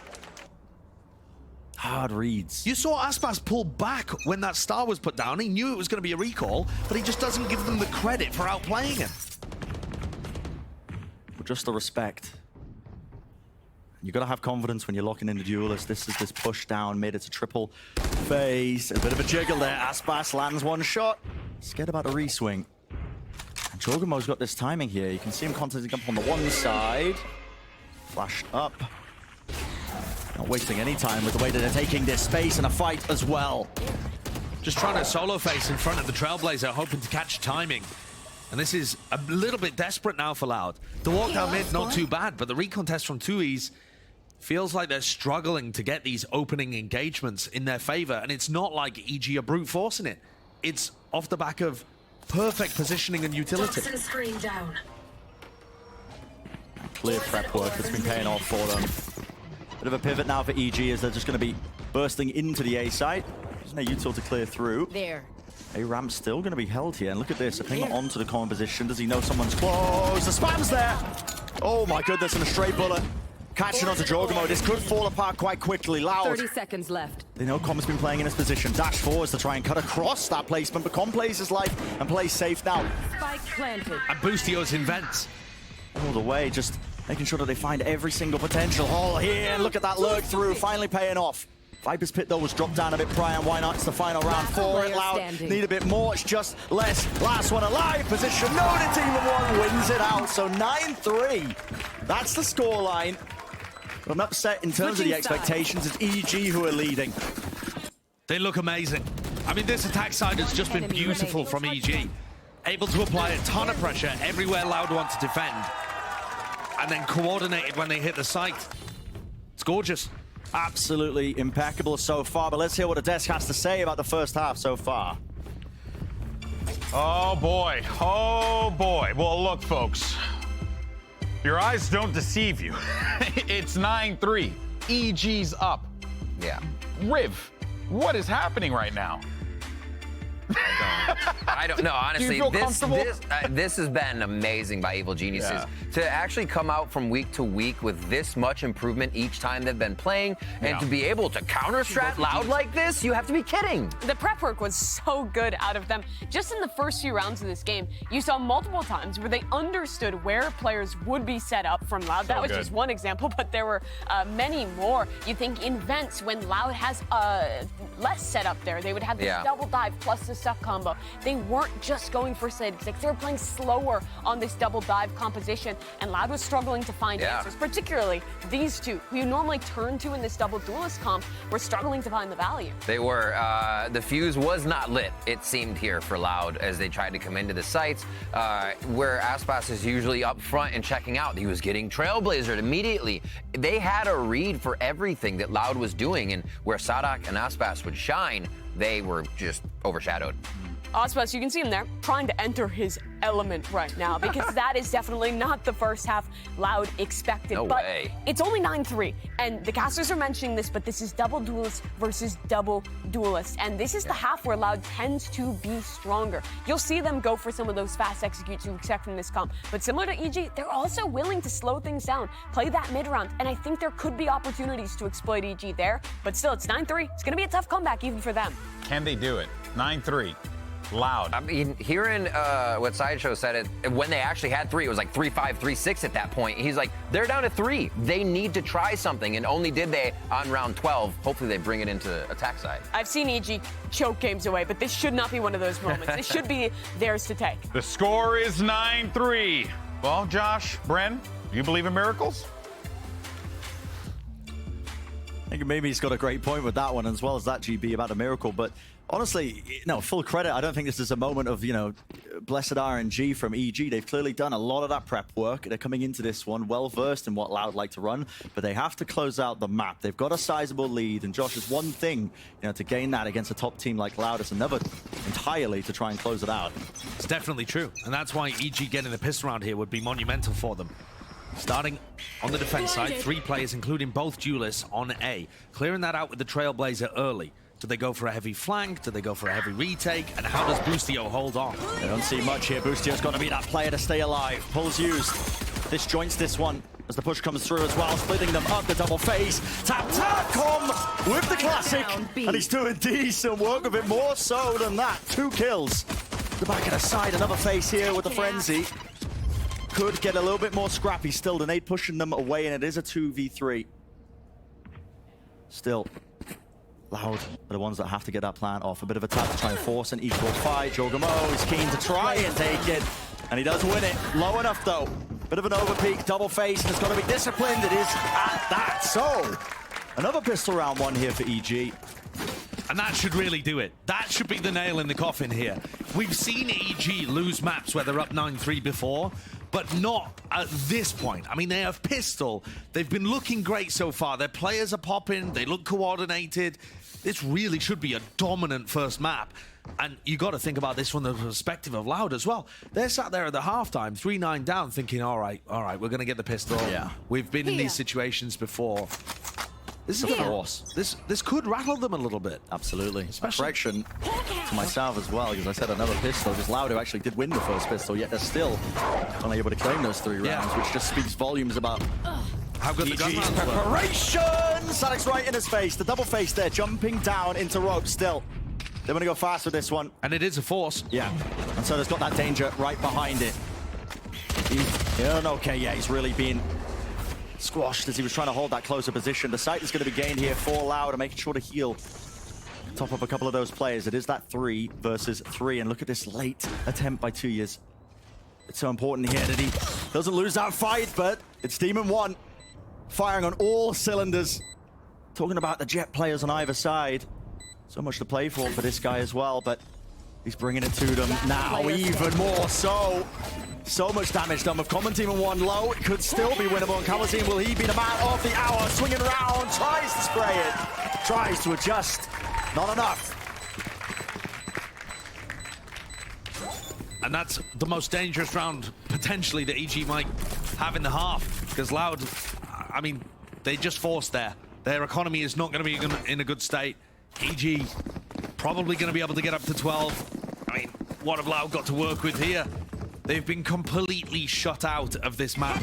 [SPEAKER 2] Hard reads.
[SPEAKER 1] You saw aspas pull back when that star was put down. He knew it was going to be a recall, but he just doesn't give them the credit for outplaying him.
[SPEAKER 2] Just the respect. You got to have confidence when you're locking in the duelist. This is this push down mid. It's a triple phase. A bit of a jiggle there. Aspas lands one shot. Scared about the reswing. And jawgemo's got this timing here. You can see him contesting up on the one side. Flashed up. Not wasting any time with the way that they're taking this space and a fight as well.
[SPEAKER 1] Just trying to solo face in front of the Trailblazer, hoping to catch timing. And this is a little bit desperate now for Loud. The walk down mid, not too bad, but the recontest from tuyz feels like they're struggling to get these opening engagements in their favor. And it's not like EG are brute forcing it. It's off the back of perfect positioning and utility.
[SPEAKER 4] Screen down.
[SPEAKER 2] Clear prep work that's been paying off for them. Bit of a pivot now for EG as they're just going to be bursting into the A site. There's no util to clear through.
[SPEAKER 3] There.
[SPEAKER 2] A ramp's still going to be held here. And look at this. A ping onto the common position. Does he know someone's close? The spam's there. Oh my goodness, and a straight bullet. Catching onto jawgemo. This could fall apart quite quickly. Loud.
[SPEAKER 3] 30 seconds left.
[SPEAKER 2] They know Com's been playing in his position. Dash forwards to try and cut across that placement. But Com plays his life and plays safe now.
[SPEAKER 3] Spike planted.
[SPEAKER 1] And Boostio's in vents.
[SPEAKER 2] All the way, just making sure that they find every single potential hole here. Look at that lurk through, finally paying off. Viper's Pit, though, was dropped down a bit prior, and why not? It's the final round for it. Loud need a bit more. It's just less. Last one alive. Position. No, the team of one wins it out. So 9-3. That's the scoreline. But I'm upset in terms of the expectations. It's EG who are leading.
[SPEAKER 1] They look amazing. I mean, this attack side has just been beautiful from EG. Able to apply a ton of pressure everywhere Loud wants to defend. And then coordinated when they hit the site. It's gorgeous.
[SPEAKER 2] Absolutely impeccable so far, but let's hear what the desk has to say about the first half so far.
[SPEAKER 5] Oh boy, oh boy. Well, look, folks, your eyes don't deceive you. It's 9-3. EG's up.
[SPEAKER 6] Yeah.
[SPEAKER 5] Riv, what is happening right now?
[SPEAKER 6] I don't know, honestly.
[SPEAKER 5] Do you feel comfortable?
[SPEAKER 6] This has been amazing by Evil Geniuses.
[SPEAKER 5] Yeah.
[SPEAKER 6] To actually come out from week to week with this much improvement each time they've been playing, and to be able to counter-strat Loud like this, you have to be kidding.
[SPEAKER 7] The prep work was so good out of them. Just in the first few rounds of this game, you saw multiple times where they understood where players would be set up from Loud. That was just one example, but there were many more. You think in vents, when Loud has less set up there, they would have this double dive plus the stuck combo. They weren't just going for side six. They were playing slower on this double dive composition, and Loud was struggling to find answers, particularly these two, who you normally turn to in this double duelist comp, were struggling to find the value.
[SPEAKER 6] They were. The fuse was not lit, it seemed, here for Loud as they tried to come into the sites, where aspas is usually up front and checking out. He was getting trailblazered immediately. They had a read for everything that Loud was doing, and where saadhak and aspas would shine, they were just overshadowed.
[SPEAKER 7] aspas, you can see him there, trying to enter his element right now, because that is definitely not the first half Loud expected.
[SPEAKER 6] No
[SPEAKER 7] but
[SPEAKER 6] way.
[SPEAKER 7] It's only 9-3, and the casters are mentioning this, but this is double duelist versus double duelist, and this is the half where Loud tends to be stronger. You'll see them go for some of those fast executes you expect from this comp, but similar to EG, they're also willing to slow things down, play that mid round, and I think there could be opportunities to exploit EG there, but still, it's 9-3. It's going to be a tough comeback even for them.
[SPEAKER 5] Can they do it? 9-3. Loud.
[SPEAKER 6] I mean, hearing what Sideshow said, when they actually had 3, it was like 3-5, 3-6 at that point. He's like, they're down to 3. They need to try something, and only did they on round 12. Hopefully they bring it into attack side.
[SPEAKER 7] I've seen EG choke games away, but this should not be one of those moments. This should be theirs to take.
[SPEAKER 5] The score is 9-3. Well, Josh, Bren, do you believe in miracles?
[SPEAKER 2] I think maybe he's got a great point with that one, as well as that GB about a miracle. But honestly, no, full credit. I don't think this is a moment of, blessed RNG from EG. They've clearly done a lot of that prep work. They're coming into this one well-versed in what Loud like to run, but they have to close out the map. They've got a sizable lead, and Josh, is one thing, to gain that against a top team like Loud. It's another entirely to try and close it out.
[SPEAKER 1] It's definitely true, and that's why EG getting the pistol round here would be monumental for them. Starting on the defense side, 3 players, including both duelists, on A. Clearing that out with the Trailblazer early. Do they go for a heavy flank? Do they go for a heavy retake? And how does Boostio hold on?
[SPEAKER 2] They don't see much here. Boostio's got to be that player to stay alive. Pulls used. Disjoints this one as the push comes through as well, splitting them up. The double phase. Tap-tap-com with the classic. And he's doing decent work of it, more so than that. 2 kills. The back of the side, another face here with the frenzy. Could get a little bit more scrappy still. The nade pushing them away, and it is a 2v3. Still, Loud are the ones that have to get that plant off. A bit of a tap to try and force an equal fight. jawgemo is keen to try and take it, and he does win it. Low enough, though. Bit of an overpeak, double face, and it's got to be disciplined. It is at that. So, another pistol round one here for EG.
[SPEAKER 1] And that should really do it. That should be the nail in the coffin here. We've seen EG lose maps where they're up 9-3 before, but not at this point. I mean, they have pistol. They've been looking great so far. Their players are popping. They look coordinated. This really should be a dominant first map. And you got to think about this from the perspective of Loud as well. They're sat there at the halftime, 3-9 down, thinking, all right, we're going to get the pistol.
[SPEAKER 2] Yeah.
[SPEAKER 1] We've been in these situations before. This is a force. This could rattle them a little bit.
[SPEAKER 2] Absolutely.
[SPEAKER 1] Especially
[SPEAKER 2] correction to myself as well, because I said another pistol. Just Loud, who actually did win the first pistol, yet they're still only able to claim those 3 rounds, which just speaks volumes about
[SPEAKER 1] how good the gun
[SPEAKER 2] EG's
[SPEAKER 1] rounds were.
[SPEAKER 2] preparation. saadhak's right in his face. The double face there, jumping down into rope still. They want to go fast with this one.
[SPEAKER 1] And it is a force.
[SPEAKER 2] Yeah. And so there's got that danger right behind it. He's really been squashed as he was trying to hold that closer position. The site is going to be gained here for Loud and making sure to heal. Top up a couple of those players. It is that 3 versus 3. And look at this late attempt by tuyz. It's so important here that he doesn't lose that fight, but it's Demon 1 firing on all cylinders. Talking about the Jet players on either side. So much to play for this guy as well, but he's bringing it to them now even more so. So much damage done with Common Demon 1 low. It could still be winnable. And cauanzin, will he be the man of the hour? Swinging around, tries to spray it, tries to adjust. Not enough.
[SPEAKER 1] And that's the most dangerous round, potentially, that EG might have in the half. Because Loud, I mean, they just forced there. Their economy is not going to be in a good state. EG probably going to be able to get up to 12. I mean, what have Loud got to work with here? They've been completely shut out of this map.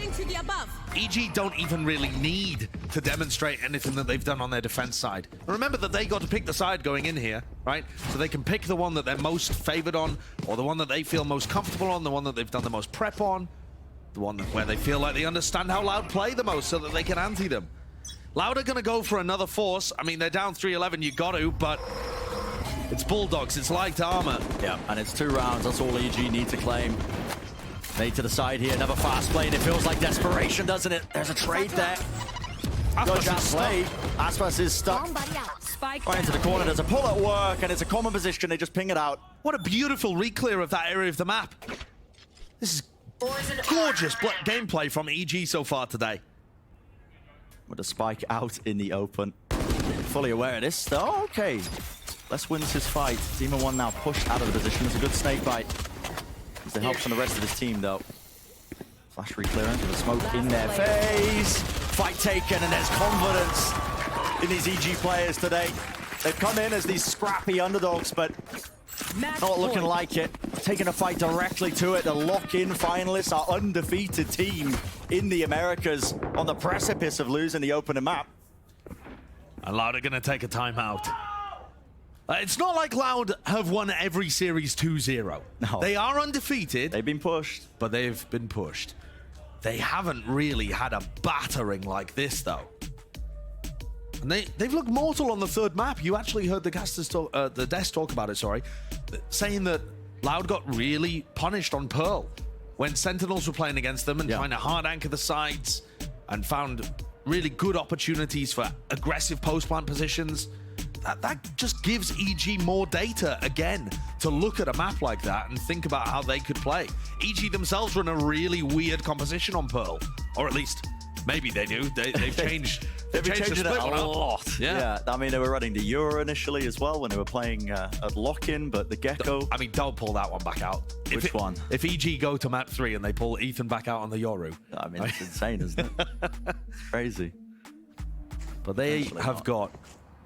[SPEAKER 1] EG don't even really need to demonstrate anything that they've done on their defense side. Remember that they got to pick the side going in here, right? So they can pick the one that they're most favored on, or the one that they feel most comfortable on, the one that they've done the most prep on, the one where they feel like they understand how Loud play the most so that they can anti them. Loud are going to go for another force. I mean, they're down 3-11, you got to, but it's Bulldogs, it's light armor.
[SPEAKER 2] Yeah, and it's 2 rounds, that's all EG need to claim. Nade to the side here, another fast play, and it feels like desperation, doesn't it? There's a trade there. Good play. Aspas is stuck right into the corner. There's a pull at work, and it's a common position. They just ping it out.
[SPEAKER 1] What a beautiful reclear of that area of the map. This is gorgeous gameplay from EG so far today.
[SPEAKER 2] With a spike out in the open. Fully aware of this. Oh, okay. Les wins his fight. Demon 1 now pushed out of the position. It's a good snake bite. It helps from the rest of his team, though. Flash reclearance with the smoke in their face. Fight taken, and there's confidence in these EG players today. They've come in as these scrappy underdogs, but not looking like it. Taking a fight directly to it. The lock-in finalists, our undefeated team in the Americas, on the precipice of losing the opening map.
[SPEAKER 1] And Loud are going to take a timeout. It's not like Loud have won every series 2-0.
[SPEAKER 2] No.
[SPEAKER 1] They are undefeated.
[SPEAKER 2] They've been pushed.
[SPEAKER 1] But they've been pushed. They haven't really had a battering like this, though. And they've looked mortal on the 3rd map. You actually heard the casters talk, the desk talk about it, sorry, saying that Loud got really punished on Pearl when Sentinels were playing against them and trying to hard anchor the sides, and found really good opportunities for aggressive post-plant positions. That just gives EG more data, again, to look at a map like that and think about how they could play. EG themselves run a really weird composition on Pearl. Or at least, maybe they do. They've changed...
[SPEAKER 2] They've been
[SPEAKER 1] changed
[SPEAKER 2] changing
[SPEAKER 1] the
[SPEAKER 2] it
[SPEAKER 1] split
[SPEAKER 2] a
[SPEAKER 1] one up.
[SPEAKER 2] lot.
[SPEAKER 1] Yeah.
[SPEAKER 2] I mean, they were running the Euro initially as well when they were playing at lock-in, but the Gecko...
[SPEAKER 1] I mean, don't pull that one back out.
[SPEAKER 2] Which one?
[SPEAKER 1] If EG go to map 3 and they pull Ethan back out on the Yoru.
[SPEAKER 2] I mean, it's insane, isn't it? It's crazy.
[SPEAKER 1] But they
[SPEAKER 2] Actually
[SPEAKER 1] have
[SPEAKER 2] not.
[SPEAKER 1] got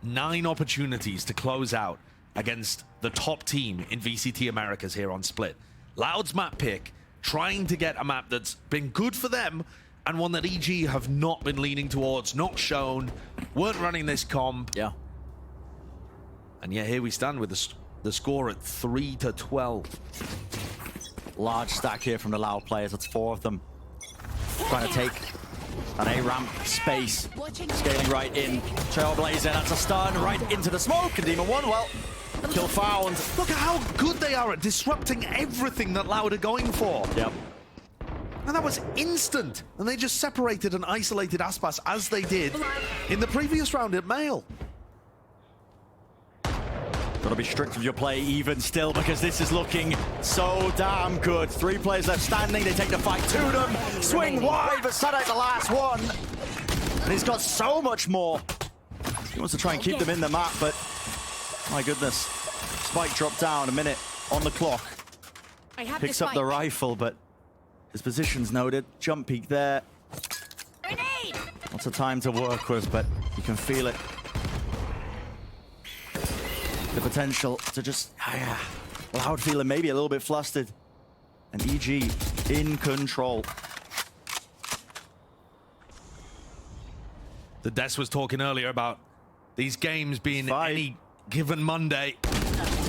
[SPEAKER 1] 9 opportunities to close out against the top team in VCT Americas here on Split. Loud's map pick, trying to get a map that's been good for them and one that EG have not been leaning towards, not shown, weren't running this comp.
[SPEAKER 2] Yeah.
[SPEAKER 1] And yeah, here we stand with the score at 3-12.
[SPEAKER 2] Large stack here from the Loud players. That's 4 of them. Trying to take an A-ramp space. Scaling right in. Trailblazer, that's a stun right into the smoke. And Demon 1, well, kill found.
[SPEAKER 1] Look at how good they are at disrupting everything that Loud are going for.
[SPEAKER 2] Yep.
[SPEAKER 1] And that was instant. And they just separated and isolated aspas as they did in the previous round at Male.
[SPEAKER 2] Gotta be strict with your play even still because this is looking so damn good. 3 players left standing. They take the fight to them. Swing wide, but saadhak the last one. And he's got so much more. He wants to try and keep them in the map, but my goodness. Spike dropped down, a minute on the clock. Picks up the rifle, but his position's noted. Jump peek there. Lots of time to work with, but you can feel it. The potential to just, Loud feeling maybe a little bit flustered. And EG in control.
[SPEAKER 1] The Des was talking earlier about these games being any given Monday.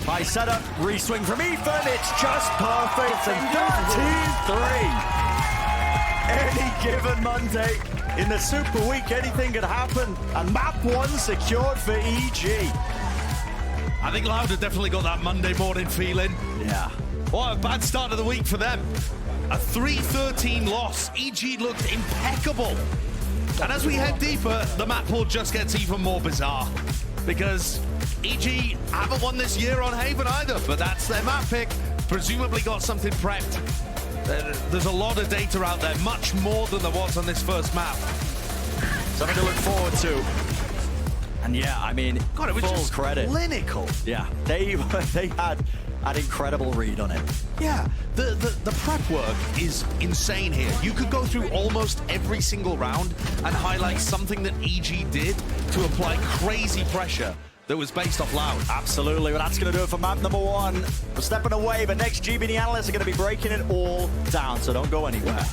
[SPEAKER 2] High setup, re-swing from Ethan, it's just perfect, and 13-3. Any given Monday, in the Super Week, anything could happen, and map 1 secured for EG.
[SPEAKER 1] I think Loud have definitely got that Monday morning feeling.
[SPEAKER 2] Yeah.
[SPEAKER 1] What a bad start of the week for them. A 3-13 loss. EG looked impeccable. And as we head deeper, the map pool just gets even more bizarre. Because EG haven't won this year on Haven either, but that's their map pick. Presumably got something prepped. There's a lot of data out there, much more than there was on this first map.
[SPEAKER 2] Something to look forward to. And yeah, I mean,
[SPEAKER 1] God, it was
[SPEAKER 2] full
[SPEAKER 1] just
[SPEAKER 2] credit.
[SPEAKER 1] clinical.
[SPEAKER 2] Yeah, they had an incredible read on it.
[SPEAKER 1] Yeah, the prep work is insane here. You could go through almost every single round and highlight something that EG did to apply crazy pressure that was based off Loud.
[SPEAKER 2] Absolutely, well, that's going to do it for map number 1. We're stepping away, but next GB the analysts are going to be breaking it all down, so don't go anywhere.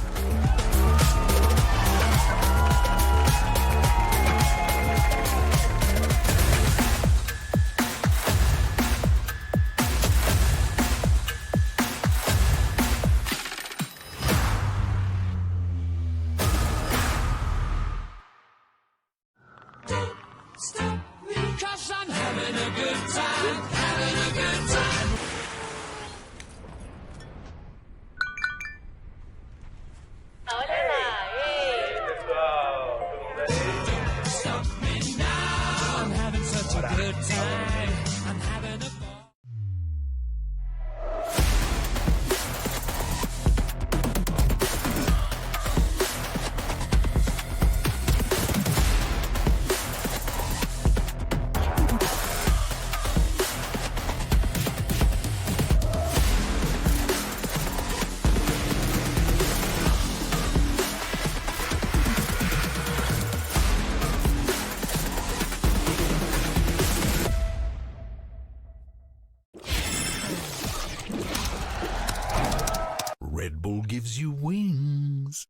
[SPEAKER 4] Red Bull gives you wings.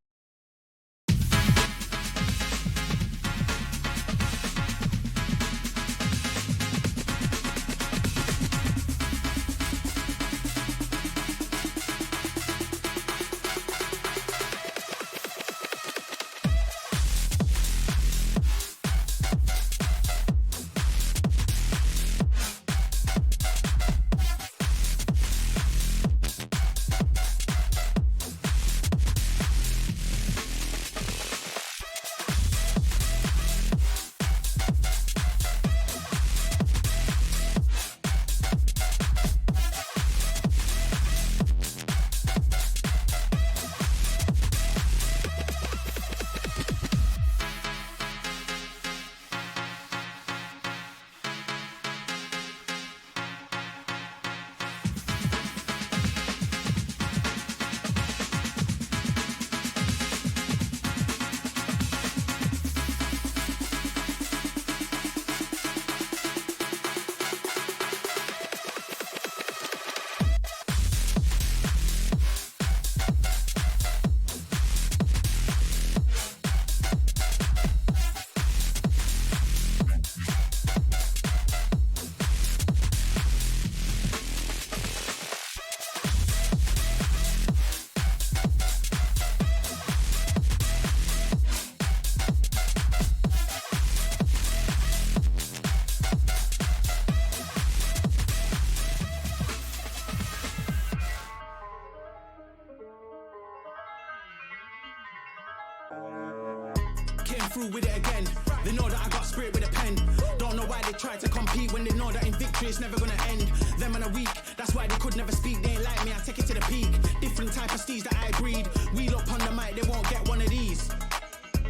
[SPEAKER 8] through with it again. They know that I got spirit with a pen. Don't know why they try to compete when they know that in victory it's never gonna end. Them and a week, that's why they could never speak. They ain't like me, I take it to the peak. Different type of steeds that I breed. Wheel up on the mic, they won't get one of these.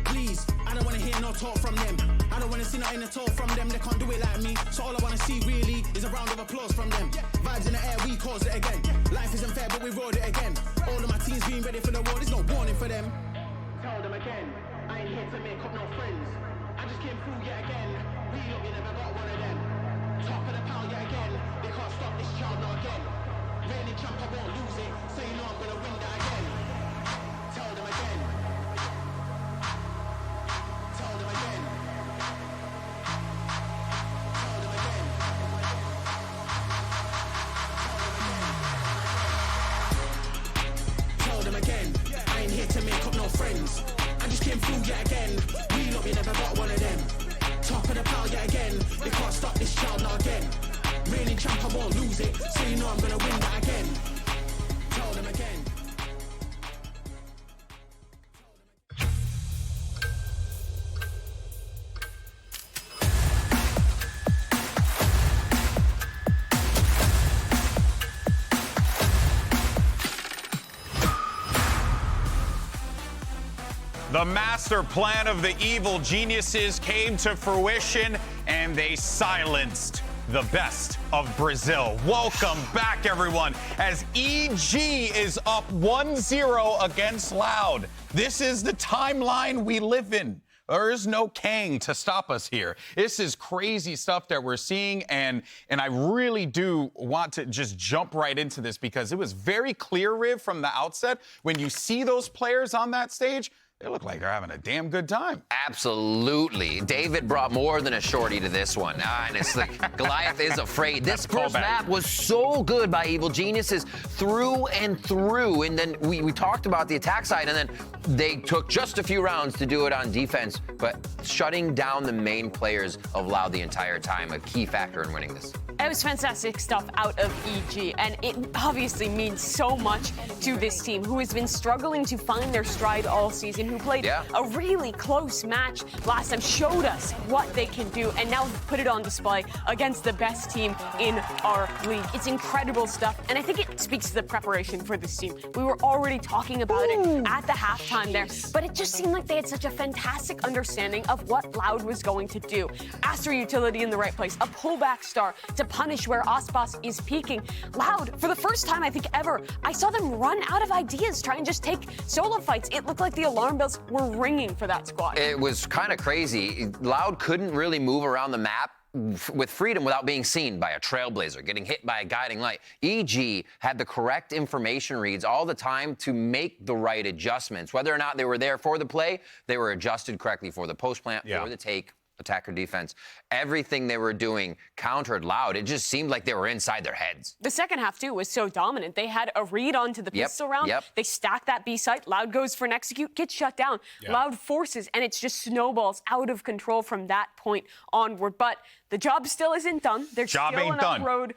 [SPEAKER 8] Please, I don't wanna hear no talk from them. I don't wanna see nothing at all from them. They can't do it like me. So all I wanna see really is a round of applause from them. Vibes in the air, we cause it again. Life isn't fair, but we rode it again. All of my teams being ready for the war, there's no warning for them. Tell them again, I ain't here to make up no friends. I just came through yet again. We look, you never got one of them. Top of the pound yet again. They can't stop this child not again. Reigning champ, I won't lose it. So you know I'm gonna win that again. Tell them again. Tell them again. Tell them again. Tell them again. I ain't here to make up no friends. I just came through yet again. We look, you never got one of them. Top of the pile yet again. They can't stop this child not again. Reigning champ, I won't lose it. So you know I'm gonna win that again. Tell them again.
[SPEAKER 5] The master plan of the evil geniuses came to fruition, and they silenced the best of Brazil. Welcome back, everyone, as EG is up 1-0 against Loud. This is the timeline we live in. There is no Kang to stop us here. This is crazy stuff that we're seeing, and I really do want to just jump right into this because it was very clear, Riv, from the outset, when you see those players on that stage, they look like they're having a damn good time.
[SPEAKER 6] Absolutely. David brought more than a shorty to this one. And it's like Goliath is afraid. This first map was so good by Evil Geniuses through and through. And then we talked about the attack side, and then they took just a few rounds to do it on defense. But shutting down the main players of Loud the entire time, a key factor in winning this.
[SPEAKER 7] It was fantastic stuff out of EG, and it obviously means so much to this team, who has been struggling to find their stride all season, who played a really close match last time, showed us what they can do, and now put it on display against the best team in our league. It's incredible stuff, and I think it speaks to the preparation for this team. We were already talking about it at the halftime there, but it just seemed like they had such a fantastic understanding of what Loud was going to do. Astra utility in the right place, a pullback star to punish where aspas is peaking. Loud, for the first time I think ever, I saw them run out of ideas, try and just take solo fights. It looked like the alarm bells were ringing for that squad.
[SPEAKER 6] It was kind of crazy. Loud couldn't really move around the map with freedom without being seen by a trailblazer, getting hit by a guiding light. EG had the correct information reads all the time to make the right adjustments. Whether or not they were there for the play, they were adjusted correctly for the post plant, for the take, attack or defense. Everything they were doing countered Loud. It just seemed like they were inside their heads.
[SPEAKER 7] The second half, too, was so dominant. They had a read onto the pistol round. They stack that B site. Loud goes for an execute, gets shut down. Loud forces, and it's just snowballs out of control from that point onward. But the job still isn't done. There's still an road,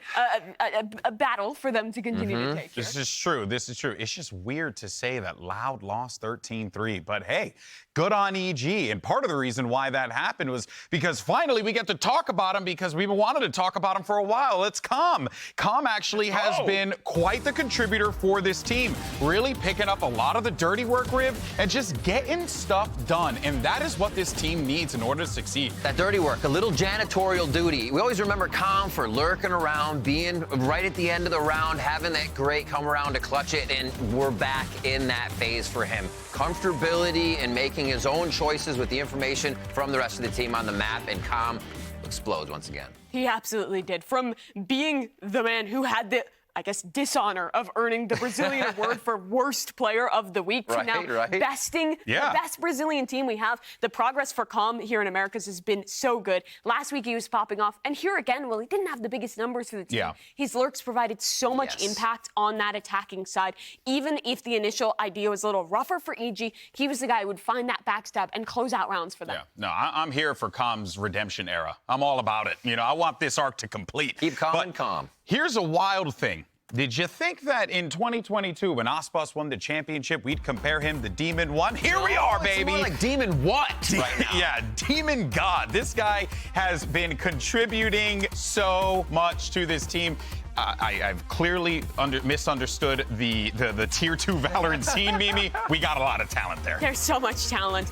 [SPEAKER 7] a battle for them to continue to take here.
[SPEAKER 5] This is true. This is true. It's just weird to say that Loud lost 13-3. But hey, good on EG. And part of the reason why that happened was because finally we get to talk about him, because we've wanted to talk about him for a while. It's Calm. Calm actually has been quite the contributor for this team, really picking up a lot of the dirty work, Riv, and just getting stuff done. And that is what this team needs in order to succeed.
[SPEAKER 6] That dirty work, a little janitorial duty. We always remember Calm for lurking around, being right at the end of the round, having that great come around to clutch it, and we're back in that phase for him. Comfortability and making his own choices with the information from the rest of the team on the map, and Calm explodes once again.
[SPEAKER 7] He absolutely did. From being the man who had the, I guess, dishonor of earning the Brazilian award for worst player of the week to now besting the best Brazilian team we have. The progress for Calm here in Americas has been so good. Last week he was popping off, and here again, well, he didn't have the biggest numbers for the team. His lurks provided so much impact on that attacking side. Even if the initial idea was a little rougher for EG, he was the guy who would find that backstab and close out rounds for them.
[SPEAKER 5] No, I'm here for Calm's redemption era. I'm all about it. You know, I want this arc to complete.
[SPEAKER 6] Keep calm and calm.
[SPEAKER 5] Here's a wild thing. Did you think that in 2022, when aspas won the championship, we'd compare him to Demon 1? Here we are, baby.
[SPEAKER 6] It's more like Demon what right now?
[SPEAKER 5] Yeah, Demon God. This guy has been contributing so much to this team. I've clearly misunderstood the tier 2 Valorant scene, Mimi. We got a lot of talent there.
[SPEAKER 7] There's so much talent.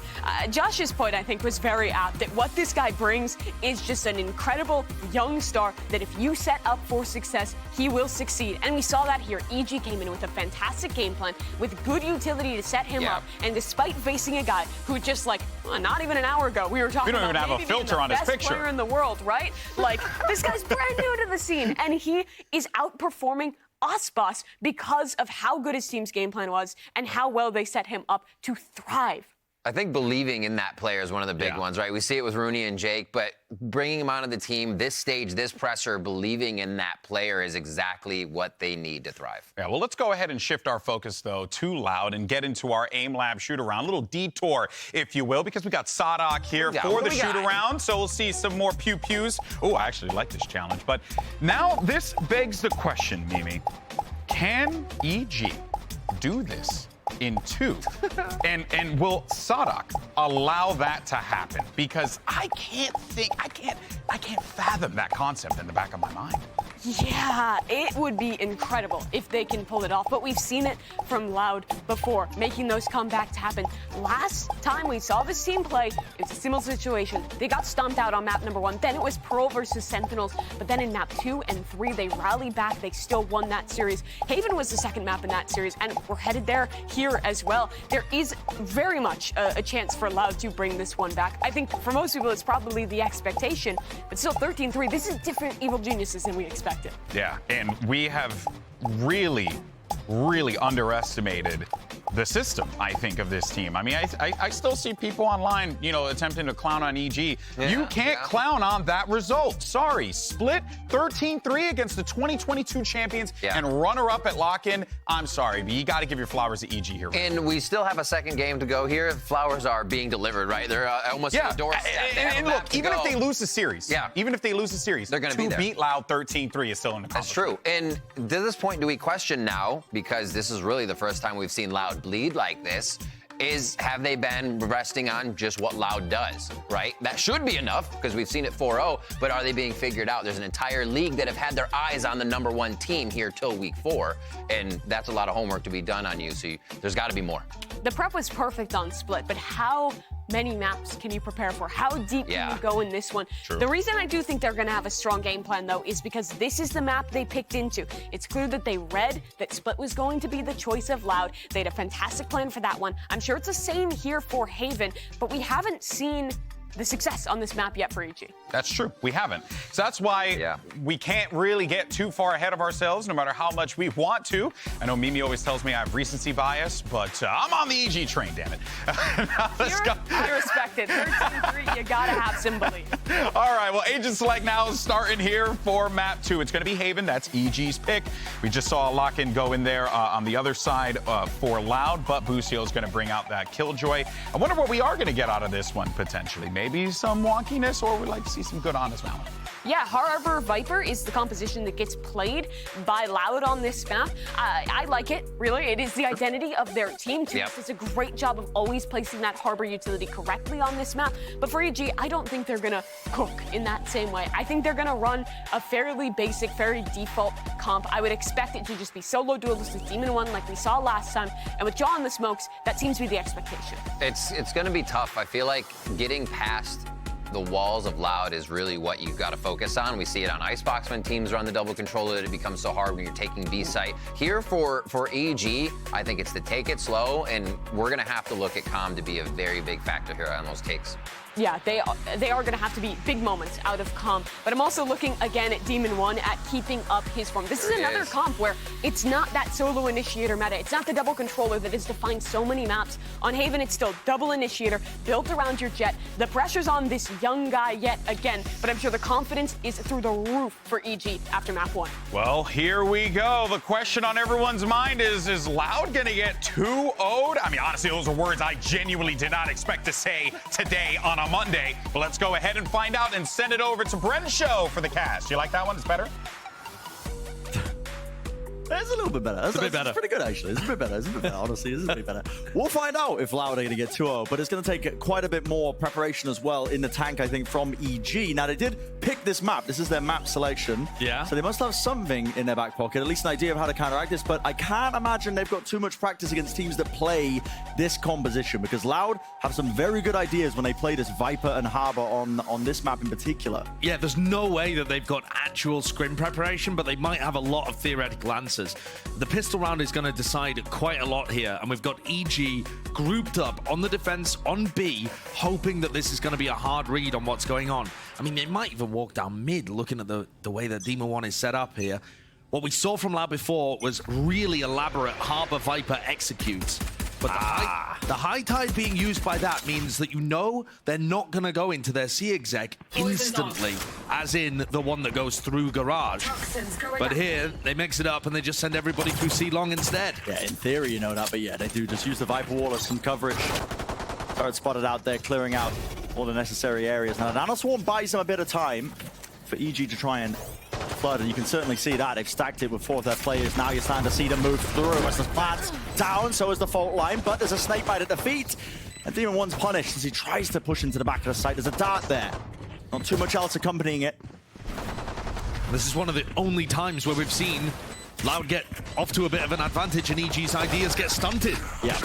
[SPEAKER 7] Josh's point, I think, was very apt, that what this guy brings is just an incredible young star that if you set up for success, he will succeed. And we saw that here. EG came in with a fantastic game plan, with good utility to set him up. And despite facing a guy who just not even an hour ago, we were talking about
[SPEAKER 5] don't even have a filter on his picture.
[SPEAKER 7] best player in the world, right? Like, this guy's brand new to the scene, and he is outperforming aspas because of how good his team's game plan was and how well they set him up to thrive.
[SPEAKER 6] I think believing in that player is one of the big ones, right? We see it with Rooney and Jake, but bringing him onto the team, this stage, this presser, believing in that player is exactly what they need to thrive.
[SPEAKER 5] Yeah, well, let's go ahead and shift our focus, though, to Loud and get into our aim lab shoot-around. A little detour, if you will, because we got saadhak here for the shoot-around, so we'll see some more pew-pews. Oh, I actually like this challenge. But now this begs the question, Mimi. Can EG do this in 2? and will saadhak allow that to happen? Because I can't fathom that concept in the back of my mind.
[SPEAKER 7] Yeah, it would be incredible if they can pull it off, but we've seen it from Loud before, making those comebacks happen. Last time we saw this team play, it's a similar situation. They got stomped out on map number 1, then it was Pearl versus Sentinels, but then in map 2 and 3, they rallied back, they still won that series. Haven was the second map in that series, and we're headed there here as well. There is very much a chance for Loud to bring this one back. I think for most people, it's probably the expectation, but still 13-3, this is different Evil Geniuses than we expected.
[SPEAKER 5] Yeah, and we have really underestimated the system, I think, of this team. I mean, I still see people online, attempting to clown on EG. You can't clown on that result. Sorry. Split 13-3 against the 2022 champions and runner-up at lock-in. I'm sorry, but you got to give your flowers to EG here.
[SPEAKER 6] And we still have a second game to go here. Flowers are being delivered, right? They're almost at the doorstep.
[SPEAKER 5] And look, even if they lose the series,
[SPEAKER 6] they're going to be there.
[SPEAKER 5] To beat Loud 13-3 is still in the
[SPEAKER 6] That's true. And to this point, do we question now, because this is really the first time we've seen Loud bleed like this, have they been resting on just what Loud does, right? That should be enough, because we've seen it 4-0, but are they being figured out? There's an entire league that have had their eyes on the number 1 team here till week 4, and that's a lot of homework to be done on you, so there's got to be more.
[SPEAKER 7] The prep was perfect on Split, but how many maps can you prepare for? How deep can you go in this one?
[SPEAKER 5] True.
[SPEAKER 7] The reason I do think they're going to have a strong game plan, though, is because this is the map they picked into. It's clear that they read that Split was going to be the choice of Loud. They had a fantastic plan for that one. I'm sure it's the same here for Haven, but we haven't seen the success on this map yet for EG.
[SPEAKER 5] That's true. We haven't. So that's why we can't really get too far ahead of ourselves, no matter how much we want to. I know Mimi always tells me I have recency bias, but I'm on the EG train, damn it. Now let's go.
[SPEAKER 7] I respect it. 13-3, you gotta have some belief.
[SPEAKER 5] All right, well, Agent Select now is starting here for map 2. It's going to be Haven. That's EG's pick. We just saw a lock-in go in there on the other side for Loud, but Boostio is going to bring out that Killjoy. I wonder what we are going to get out of this one, potentially. Maybe some wonkiness, or we'd like to see some good honest Valorant.
[SPEAKER 7] Yeah, Harbor Viper is the composition that gets played by Loud on this map. I like it, really. It is the identity of their team. Tuyz does a great job of always placing that Harbor utility correctly on this map. But for EG, I don't think they're going to cook in that same way. I think they're going to run a fairly basic, very default comp. I would expect it to just be solo duelist with Demon 1 like we saw last time. And with Jaw in the smokes, that seems to be the expectation.
[SPEAKER 6] It's going to be tough. I feel like getting past the walls of Loud is really what you've got to focus on. We see it on Icebox when teams run the double controller that it becomes so hard when you're taking B site. Here for EG, I think it's to take it slow, and we're going to have to look at Calm to be a very big factor here on those takes.
[SPEAKER 7] Yeah, they are going to have to be big moments out of comp. But I'm also looking again at Demon 1 at keeping up his form. This is another comp where it's not that solo initiator meta. It's not the double controller that has defined so many maps. On Haven, it's still double initiator built around your jet. The pressure's on this young guy yet again, but I'm sure the confidence is through the roof for EG after map 1.
[SPEAKER 5] Well, here we go. The question on everyone's mind is Loud going to get 2-0'd? I mean, honestly, those are words I genuinely did not expect to say today on a Monday. But let's go ahead and find out and send it over to Brent Show for the cast. You like that one? It's better?
[SPEAKER 2] That's a little bit better. That's
[SPEAKER 1] a bit better.
[SPEAKER 2] Pretty good, actually. It's a bit better. It's a bit better, honestly. It's a bit better. We'll find out if Loud are going to get 2-0, but it's going to take quite a bit more preparation as well in the tank, I think, from EG. Now, they did pick this map. This is their map selection.
[SPEAKER 1] Yeah.
[SPEAKER 2] So they must have something in their back pocket, at least an idea of how to counteract this, but I can't imagine they've got too much practice against teams that play this composition, because Loud have some very good ideas when they play this Viper and Harbor on this map in particular.
[SPEAKER 1] Yeah, there's no way that they've got actual scrim preparation, but they might have a lot of theoretical answers. The pistol round is going to decide quite a lot here, and we've got EG grouped up on the defense on B, hoping that this is going to be a hard read on what's going on. I mean, they might even walk down mid, looking at the way that Demon 1 is set up here. What we saw from Loud before was really elaborate Harbor Viper executes. But the high tide being used by that means that you know they're not going to go into their C exec instantly, as in the one that goes through garage. But here, they mix it up and they just send everybody through C long instead.
[SPEAKER 2] Yeah, in theory, you know that, but yeah, they do just use the Viper wall as some coverage. Turret spotted out there, clearing out all the necessary areas. Now, Nano Swarm buys them a bit of time for EG to try and flood, and you can certainly see that. They've stacked it with 4 of their players. Now you're starting to see them move through as the plant's down, so is the fault line, but there's a snake bite at the feet, and Demon 1's punished as he tries to push into the back of the site. There's a dart there. Not too much else accompanying it.
[SPEAKER 1] This is one of the only times where we've seen Loud get off to a bit of an advantage and EG's ideas get stunted.
[SPEAKER 2] Yeah,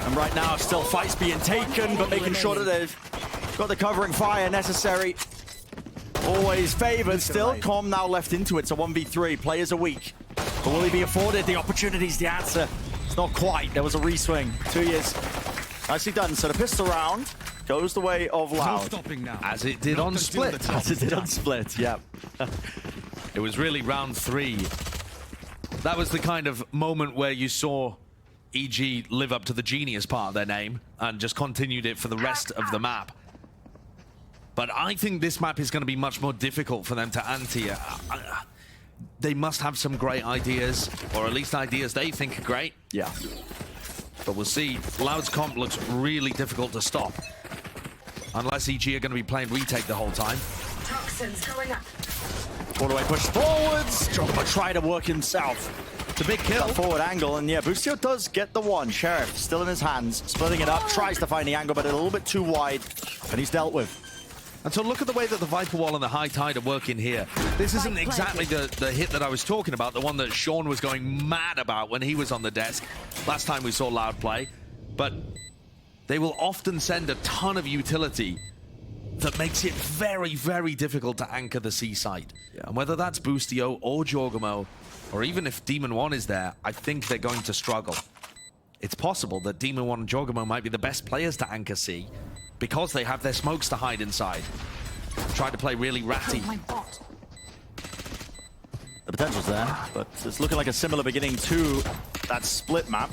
[SPEAKER 2] and right now still fights being taken, but making sure that they've got the covering fire necessary. Always favored still. Com now left into it, so 1v3. Players are weak. But will he be afforded the opportunities? The answer is not quite. There was a reswing. 2 years. Nicely done. So the pistol round goes the way of Loud.
[SPEAKER 1] As it did on Split.
[SPEAKER 2] As it did on Split, yeah.
[SPEAKER 1] It was really round 3. That was the kind of moment where you saw EG live up to the genius part of their name and just continued it for the rest of the map. But I think this map is going to be much more difficult for them to ante. They must have some great ideas, or at least ideas they think are great.
[SPEAKER 2] Yeah.
[SPEAKER 1] But we'll see. Loud's comp looks really difficult to stop. Unless EG are going to be playing retake the whole time.
[SPEAKER 3] Toxins going up.
[SPEAKER 2] All the way pushed forwards. jawgemo try to work himself.
[SPEAKER 1] It's a big kill.
[SPEAKER 2] Forward angle, and yeah, Boostio does get the one. Sheriff still in his hands, splitting it up, tries to find the angle, but a little bit too wide, and he's dealt with.
[SPEAKER 1] And so look at the way that the Viper Wall and the High Tide are working here. This isn't exactly the hit that I was talking about, the one that Sean was going mad about when he was on the desk last time we saw Loud play. But they will often send a ton of utility that makes it very, very difficult to anchor the C site. Yeah. And whether that's Boostio or jawgemo, or even if Demon 1 is there, I think they're going to struggle. It's possible that Demon 1 and jawgemo might be the best players to anchor C, because they have their smokes to hide inside. Try to play really ratty.
[SPEAKER 2] The potential's there, but it's looking like a similar beginning to that Split map.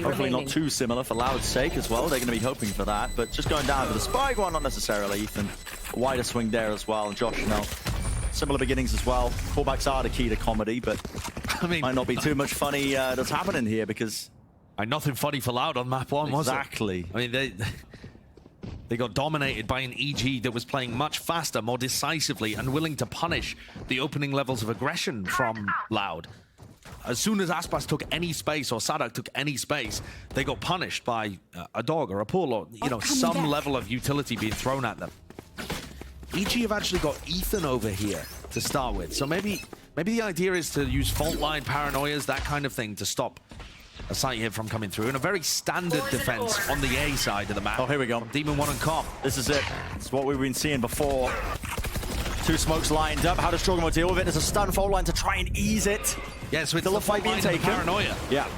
[SPEAKER 2] Hopefully not too similar for Loud's sake as well. They're going to be hoping for that, but just going down for the spy one, not necessarily. Ethan, a wider swing there as well. And Josh, similar beginnings as well. Callbacks are the key to comedy, but I mean, might not be too much funny that's happening here, because
[SPEAKER 1] nothing funny for Loud on map 1, was it?
[SPEAKER 2] Exactly.
[SPEAKER 1] I mean, they got dominated by an EG that was playing much faster, more decisively, and willing to punish the opening levels of aggression from Loud. As soon as aspas took any space, or saadhak took any space, they got punished by a dog or a pool, or some level of utility being thrown at them. EG have actually got Ethan over here to start with, so maybe the idea is to use fault line paranoias, that kind of thing, to stop a site hit from coming through, and a very standard defense on the A side of the map.
[SPEAKER 2] Oh, here we go.
[SPEAKER 1] Demon 1 and Com.
[SPEAKER 2] This is it. It's what we've been seeing before. 2 smokes lined up. How does jawgemo deal with it? There's a stun fault line to try and ease it.
[SPEAKER 1] Yeah, so it's
[SPEAKER 2] still a fight being taken.
[SPEAKER 1] Paranoia.
[SPEAKER 2] Yeah.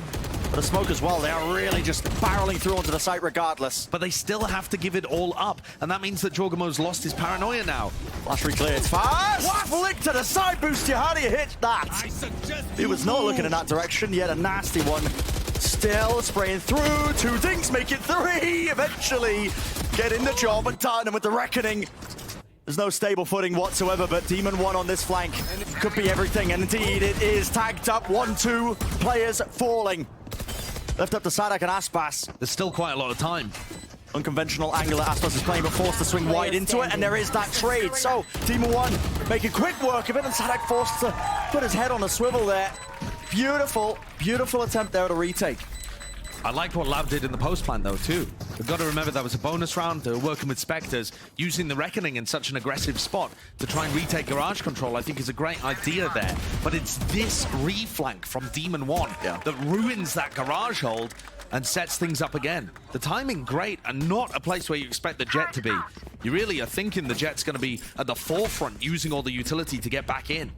[SPEAKER 2] But the smoke as well, they are really just barreling through onto the site regardless.
[SPEAKER 1] But they still have to give it all up, and that means that jawgemo's lost his paranoia now.
[SPEAKER 2] Flash reclear, it's fast! Flick to the side, Boostio, how do you hit that? He was not looking in that direction, yet a nasty one. Still spraying through, 2 dinks make it 3, eventually getting the job done, and with the reckoning, there's no stable footing whatsoever, but Demon 1 on this flank could be everything, and indeed it is. Tagged up, 1-2, players falling. Left up to saadhak and aspas.
[SPEAKER 1] There's still quite a lot of time.
[SPEAKER 2] Unconventional angle that aspas is playing, but forced to swing wide into it, and there is that trade. So Demon 1 making quick work of it, and saadhak forced to put his head on a swivel there. Beautiful, beautiful attempt there at a retake.
[SPEAKER 1] I like what Loud did in the post plan, though, too. We've got to remember that was a bonus round. They were working with Spectres. Using the Reckoning in such an aggressive spot to try and retake Garage control, I think, is a great idea there. But it's this reflank from Demon 1 that ruins that Garage hold and sets things up again. The timing, great, and not a place where you expect the Jet to be. You really are thinking the Jet's going to be at the forefront, using all the utility to get back in.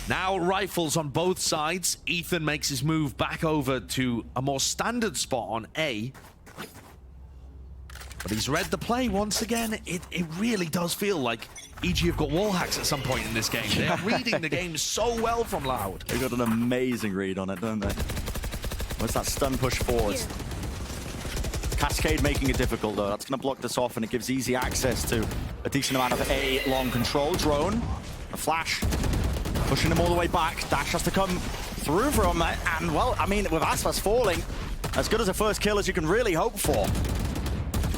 [SPEAKER 1] Now rifles on both sides. Ethan makes his move back over to a more standard spot on A. But he's read the play once again. It really does feel like EG have got wall hacks at some point in this game. They're reading the game so well from Loud.
[SPEAKER 2] They got an amazing read on it, don't they? What's that stun push forwards? Cascade making it difficult, though. That's going to block this off, and it gives easy access to a decent amount of A long control. Drone, a flash. Pushing him all the way back. Dash has to come through from it. And, well, I mean, with aspas falling, as good as a first kill as you can really hope for.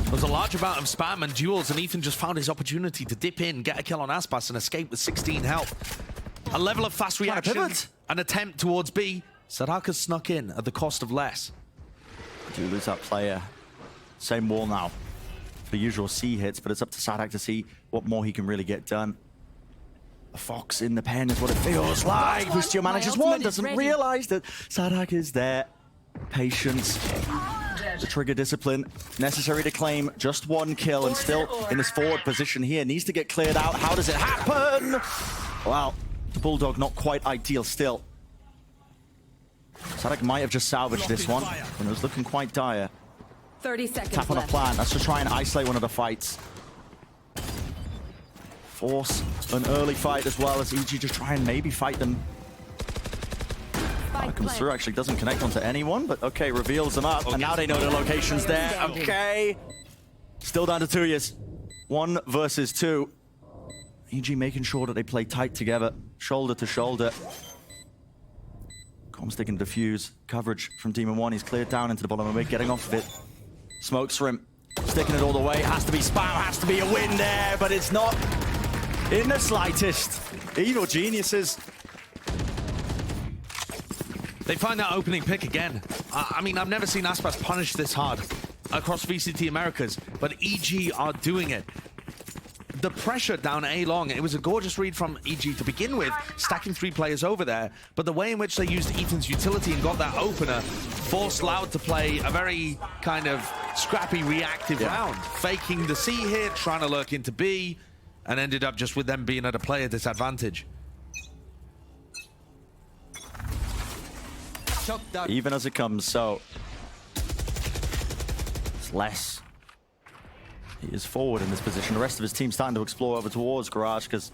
[SPEAKER 1] There's a large amount of spam and duels, and Ethan just found his opportunity to dip in, get a kill on aspas, and escape with 16 health. A level of fast reaction, an attempt towards B. saadhak has snuck in at the cost of less.
[SPEAKER 2] Do lose that player. Same wall now. The usual C hits, but it's up to saadhak to see what more he can really get done. A fox in the pen is what it feels like. Boostio manages one, doesn't realize that saadhak is there. Patience, the trigger discipline necessary to claim just one kill, and still in this forward position here. Needs to get cleared out. How does it happen? Well, the Bulldog not quite ideal still. saadhak might have just salvaged this one, and it was looking quite dire.
[SPEAKER 3] 30 seconds
[SPEAKER 2] Tap on a
[SPEAKER 3] left.
[SPEAKER 2] plan. That's to try and isolate one of the fights. Force an early fight as well as EG just try and maybe fight them. Comes through, actually doesn't connect onto anyone, but okay, reveals them up, and now they know the location's there. Okay. Still down to tuyz. 1 versus 2. EG making sure that they play tight together, shoulder to shoulder. Comms taking defuse. Coverage from Demon 1. He's cleared down into the bottom of mid, getting off of it. Smokes for him. Sticking it all the way. Has to be spam, has to be a win there, but it's not in the slightest. Evil geniuses.
[SPEAKER 1] They find that opening pick again. I mean, I've never seen aspas punish this hard across VCT Americas, but EG are doing it. The pressure down A long, it was a gorgeous read from EG to begin with, stacking 3 players over there, but the way in which they used Ethan's utility and got that opener forced Loud to play a very kind of scrappy, reactive round, faking the C hit, trying to lurk into B, and ended up just with them being at a player disadvantage.
[SPEAKER 2] Even as it comes, so it's less. He is forward in this position. The rest of his team starting to explore over towards Garage, because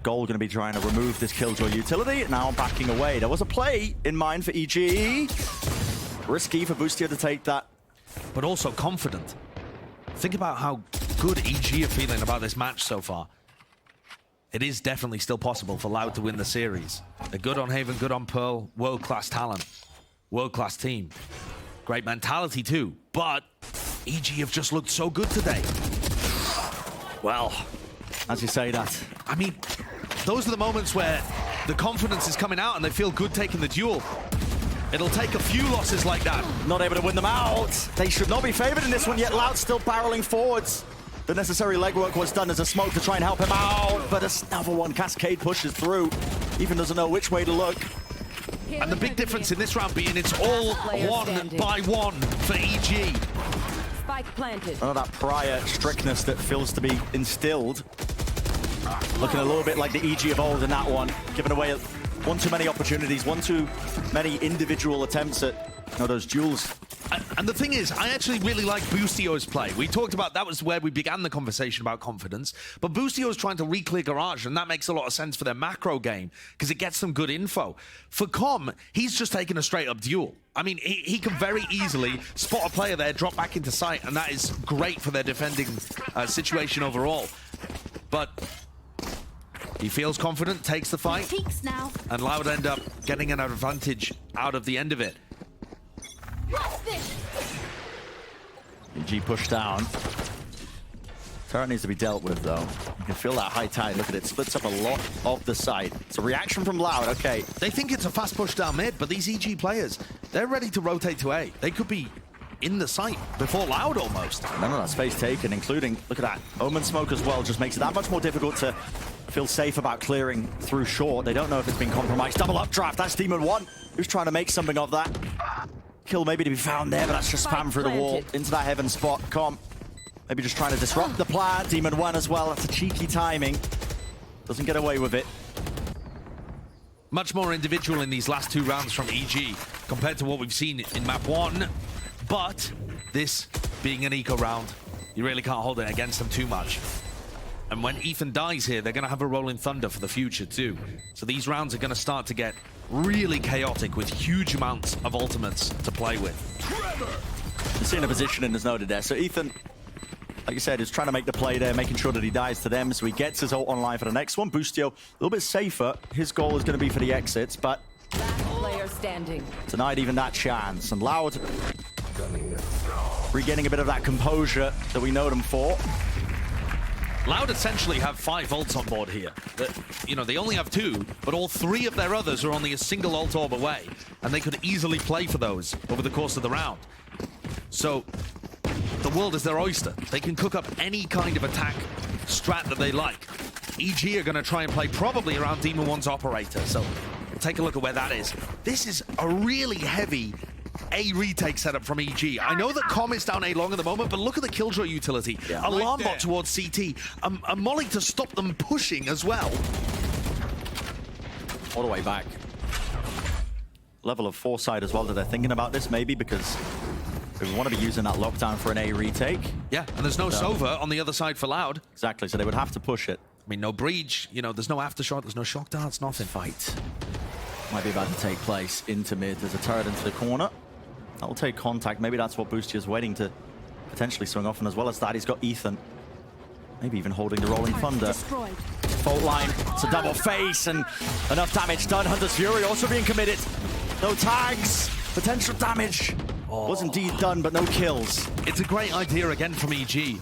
[SPEAKER 2] Gold going to be trying to remove this Killjoy utility. Now backing away. There was a play in mind for EG. Risky for Boostio to take that.
[SPEAKER 1] But also confident. Think about how good EG are feeling about this match so far. It is definitely still possible for Loud to win the series. They're good on Haven, good on Pearl, world-class talent, world-class team. Great mentality too, but EG have just looked so good today.
[SPEAKER 2] Well, as you say that.
[SPEAKER 1] I mean, those are the moments where the confidence is coming out and they feel good taking the duel. It'll take a few losses like that.
[SPEAKER 2] Not able to win them out. They should not be favored in this one, yet Loud still barreling forwards. The necessary legwork was done as a smoke to try and help him out, but another one. Cascade pushes through. Even doesn't know which way to look.
[SPEAKER 1] And the big difference in this round being it's all 1 by 1 for EG.
[SPEAKER 3] Spike planted.
[SPEAKER 2] None of that prior strictness that feels to be instilled. Looking a little bit like the EG of old in that one. Giving away one too many opportunities, one too many individual attempts at those duels.
[SPEAKER 1] And the thing is, I actually really like Boostio's play. We talked about, that was where we began the conversation about confidence, but Boostio's trying to re-clear Garage, and that makes a lot of sense for their macro game, because it gets some good info. For Com, he's just taking a straight-up duel. I mean, he can very easily spot a player there, drop back into sight, and that is great for their defending situation overall. But he feels confident, takes the fight, and Loud end up getting an advantage out of the end of it.
[SPEAKER 2] EG pushed down. Turret needs to be dealt with, though. You can feel that high tide. Look at it. Splits up a lot of the site. It's a reaction from Loud. Okay.
[SPEAKER 1] They think it's a fast push down mid, but these EG players, they're ready to rotate to A. They could be in the site before Loud almost.
[SPEAKER 2] None of that space taken, including, look at that, Omen smoke as well, just makes it that much more difficult to feel safe about clearing through short. They don't know if it's been compromised. Double updraft, that's Demon 1, who's trying to make something of that. Kill maybe to be found there, but that's just spam through the wall into that heaven spot. Com, maybe just trying to disrupt the plan. Demon 1 as well, that's a cheeky timing. Doesn't get away with it.
[SPEAKER 1] Much more individual in these last 2 rounds from EG compared to what we've seen in map 1. But this being an eco round, you really can't hold it against them too much. And when Ethan dies here, they're going to have a Rolling Thunder for the future too. So these rounds are going to start to get really chaotic with huge amounts of ultimates to play with.
[SPEAKER 2] He's in a positioning as noted there. So Ethan, like you said, is trying to make the play there, making sure that he dies to them. So he gets his ult online for the next one. Boostio, a little bit safer. His goal is going to be for the exits, but
[SPEAKER 3] Last player standing.
[SPEAKER 2] denied even that chance. And Loud regaining a bit of that composure that we know them for.
[SPEAKER 1] Loud essentially have 5 ults on board here. They only have 2, but all 3 of their others are only a single ult orb away, and they could easily play for those over the course of the round. So the world is their oyster. They can cook up any kind of attack strat that they like. EG are going to try and play probably around Demon 1's operator, so take a look at where that is. This is a really heavy A retake setup from EG. I know that Com is down A long at the moment, but look at the Killjoy utility.
[SPEAKER 2] Yeah.
[SPEAKER 1] Alarm bot towards CT. A molly to stop them pushing as well.
[SPEAKER 2] All the way back. Level of foresight as well that they're thinking about this, maybe, because we want to be using that lockdown for an A retake.
[SPEAKER 1] Yeah, and there's no Sova on the other side for Loud.
[SPEAKER 2] Exactly, so they would have to push it.
[SPEAKER 1] I mean, no breach, there's no aftershock, there's no shock darts, nothing.
[SPEAKER 2] Fight might be about to take place into mid. There's a turret into the corner. That'll take contact. Maybe that's what Boostio is waiting to potentially swing off. And as well as that, he's got Ethan. Maybe even holding the Rolling Thunder. Fault line. It's a double face and enough damage done. Hunter's Fury also being committed. No tags. Potential damage was indeed done, but no kills.
[SPEAKER 1] It's a great idea again from EG,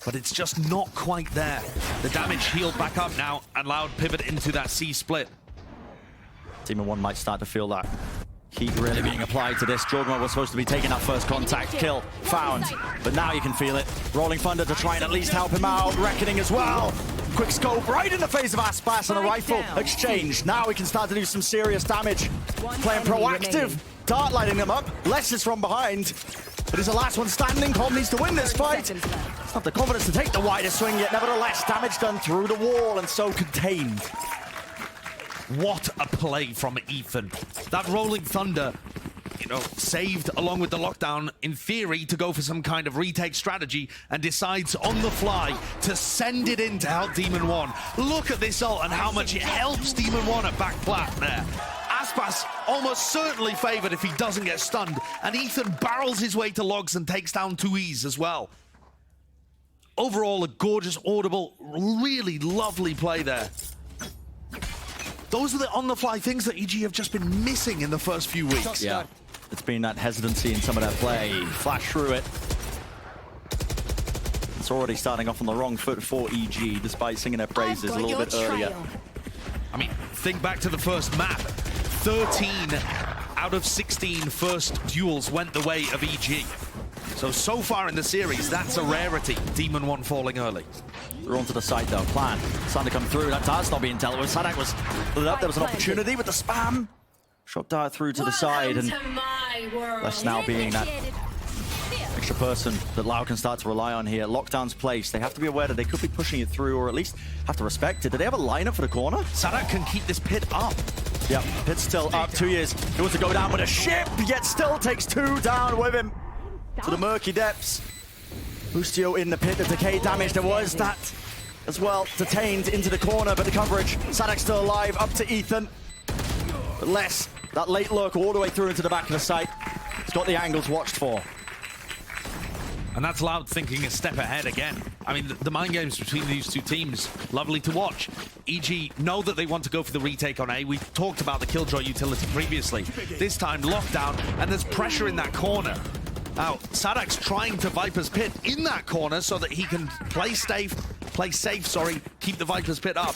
[SPEAKER 1] but it's just not quite there. The damage healed back up now, and Loud pivot into that C split.
[SPEAKER 2] Demon 1 might start to feel that heat really being applied to this. Jawgemo was supposed to be taking that first contact. Kill found, but now you can feel it. Rolling Thunder to try and at least help him out. Reckoning as well. Quick scope right in the face of aspas and a rifle exchange. Now we can start to do some serious damage. Playing proactive. Dart lighting them up. Less is from behind. But he's the last one standing. Com needs to win this fight. It's not the confidence to take the wider swing yet. Nevertheless, damage done through the wall and so contained.
[SPEAKER 1] What a play from Ethan. That Rolling Thunder, saved along with the lockdown, in theory, to go for some kind of retake strategy, and decides on the fly to send it in to help Demon 1. Look at this ult and how much it helps Demon 1 at back plat there. Aspas almost certainly favored if he doesn't get stunned, and Ethan barrels his way to logs and takes down tuyz as well. Overall, a gorgeous, audible, really lovely play there. Those are the on-the-fly things that EG have just been missing in the first few weeks.
[SPEAKER 2] Yeah, it's been that hesitancy in some of their play. Flash through it. It's already starting off on the wrong foot for EG, despite singing their praises a little bit earlier.
[SPEAKER 1] I mean, think back to the first map. 13 out of 16 first duels went the way of EG. So far in the series, that's a rarity. Demon 1 falling early.
[SPEAKER 2] They're onto the site though. Plan. Starting to come through. That dart's not being dealt with. saadhak was lit up. There was an opportunity with the spam. Shot dart through to the side, and that's now being that extra person that Lau can start to rely on here. Lockdown's place. They have to be aware that they could be pushing it through, or at least have to respect it. Do they have a lineup for the corner?
[SPEAKER 1] saadhak can keep this pit up.
[SPEAKER 2] Yep, pit's still up. 2 years. He wants to go down with a ship, yet still takes 2 down with him to the murky depths. Boostio in the pit, the decay damage. There was that as well, detained into the corner, but the coverage. saadhak still alive, up to Ethan. But less, that late lurk all the way through into the back of the site. He's got the angles watched for.
[SPEAKER 1] And that's Loud thinking a step ahead again. I mean, the mind games between these two teams, lovely to watch. EG know that they want to go for the retake on A. We talked about the Killjoy utility previously. This time, lockdown, and there's pressure in that corner. Now, saadhak's trying to Viper's Pit in that corner so that he can play safe, keep the Viper's Pit up.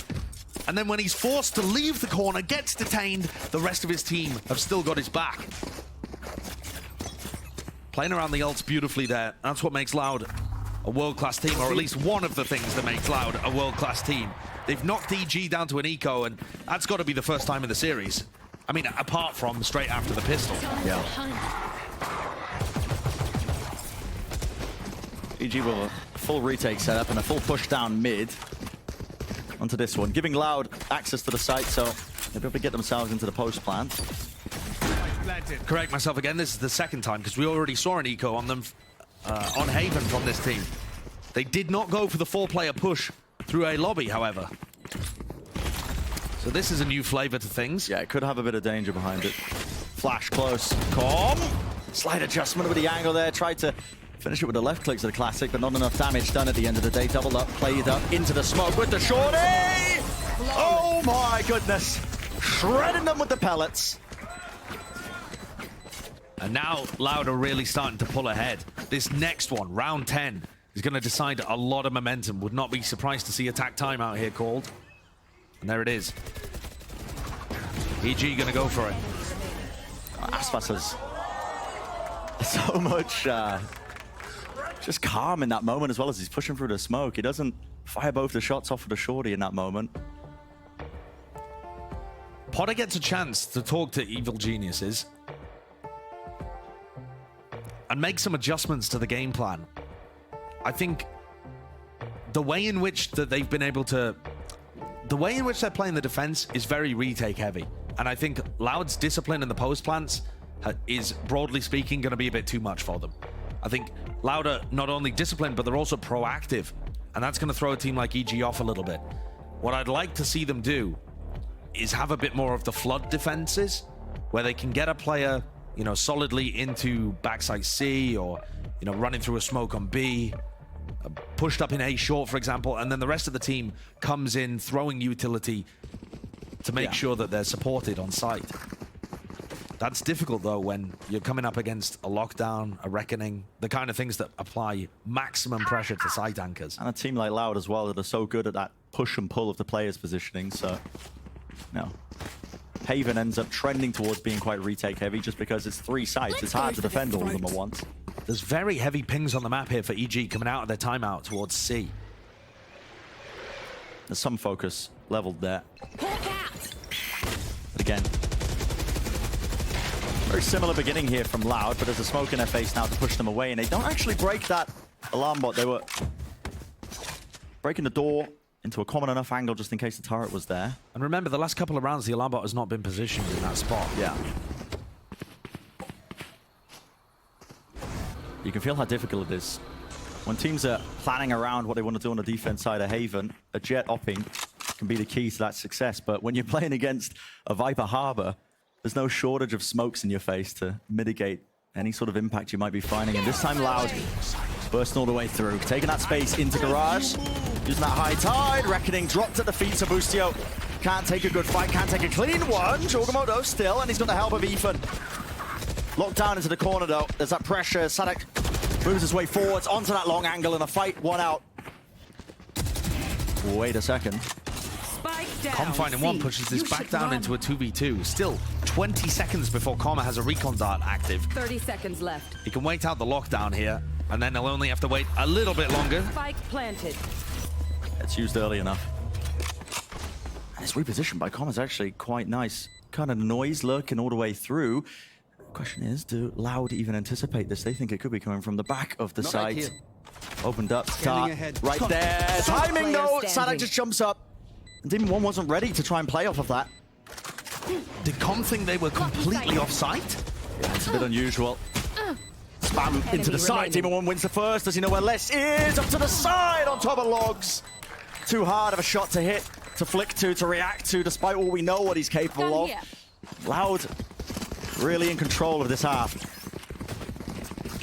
[SPEAKER 1] And then when he's forced to leave the corner, gets detained, the rest of his team have still got his back. Playing around the ults beautifully there. That's what makes Loud a world-class team, or at least one of the things that makes Loud a world-class team. They've knocked EG down to an eco, and that's got to be the first time in the series. I mean, apart from straight after the pistol.
[SPEAKER 2] Yeah. EG with a full retake setup and a full push down mid onto this one, giving Loud access to the site, so they'll be able to get themselves into the post plant.
[SPEAKER 1] Correct myself again, this is the second time, because we already saw an eco on them, on Haven from this team. They did not go for the 4-player push through a lobby, however. So this is a new flavor to things.
[SPEAKER 2] Yeah, it could have a bit of danger behind it. Flash close. Com! Slight adjustment with the angle there. Tried to finish it with the left clicks of the classic, but not enough damage done at the end of the day. Doubled up, played up into the smoke with the shorty! Oh my goodness! Shredding them with the pellets.
[SPEAKER 1] And now Loud are really starting to pull ahead. This next one, round 10, is going to decide a lot of momentum. Would not be surprised to see attack timeout here called. And there it is. EG going to go for it.
[SPEAKER 2] Aspas has so much just calm in that moment, as well as he's pushing through the smoke. He doesn't fire both the shots off of the shorty in that moment.
[SPEAKER 1] Potter gets a chance to talk to evil geniuses and make some adjustments to the game plan. I think the way in which that they've been able to, the way in which they're playing the defense is very retake heavy. And I think Loud's discipline in the post plants is, broadly speaking, going to be a bit too much for them. I think Loud are not only disciplined, but they're also proactive. And that's going to throw a team like EG off a little bit. What I'd like to see them do is have a bit more of the flood defenses, where they can get a player, you know, solidly into backside C, or, you know, running through a smoke on B, pushed up in A short, for example, and then the rest of the team comes in throwing utility to make sure that they're supported on site. That's difficult, though, when you're coming up against a lockdown, a reckoning, the kind of things that apply maximum pressure to site anchors.
[SPEAKER 2] And a team like Loud as well that are so good at that push and pull of the players' positioning, so, no. Haven ends up trending towards being quite retake heavy just because it's 3 sites. It's hard to defend all of them at once.
[SPEAKER 1] There's very heavy pings on the map here for EG coming out of their timeout towards C.
[SPEAKER 2] There's some focus leveled there. But again, very similar beginning here from Loud, but there's a smoke in their face now to push them away, and they don't actually break that alarm bot. They were breaking the door into a common enough angle just in case the turret was there.
[SPEAKER 1] And remember, the last couple of rounds, the alarm bot has not been positioned in that spot.
[SPEAKER 2] Yeah. You can feel how difficult it is. When teams are planning around what they want to do on the defense side of Haven, a jet opping can be the key to that success. But when you're playing against a Viper Harbor, there's no shortage of smokes in your face to mitigate any sort of impact you might be finding. And this time Loud bursting all the way through, taking that space into Garage, using that high tide. Reckoning dropped at the feet of Boostio. Can't take a good fight, can't take a clean one. jawgemo though still, and he's got the help of Ethan. Locked down into the corner though. There's that pressure. saadhak moves his way forwards onto that long angle, and a fight, 1 out. Wait a second.
[SPEAKER 1] Confine in 1 pushes this back down into a 2v2. Still 20 seconds before Karma has a recon dart active.
[SPEAKER 3] 30 seconds left.
[SPEAKER 1] He can wait out the lockdown here, and then he'll only have to wait a little bit longer.
[SPEAKER 3] Spike planted.
[SPEAKER 2] It's used early enough. And his reposition by Com is actually quite nice. Kind of noise lurking all the way through. The question is, do Loud even anticipate this? They think it could be coming from the back of the site. Opened up, start right there. Timing though, saadhak just jumps up. And Demon 1 wasn't ready to try and play off of that.
[SPEAKER 1] Did Com think they were completely off site?
[SPEAKER 2] Yeah, it's a bit unusual. Spam into the side. Demon 1 wins the first. Does he know where Les is? Up to the side on top of logs. Too hard of a shot to hit, to flick to react to, despite all we know what he's capable of. Loud really in control of this half.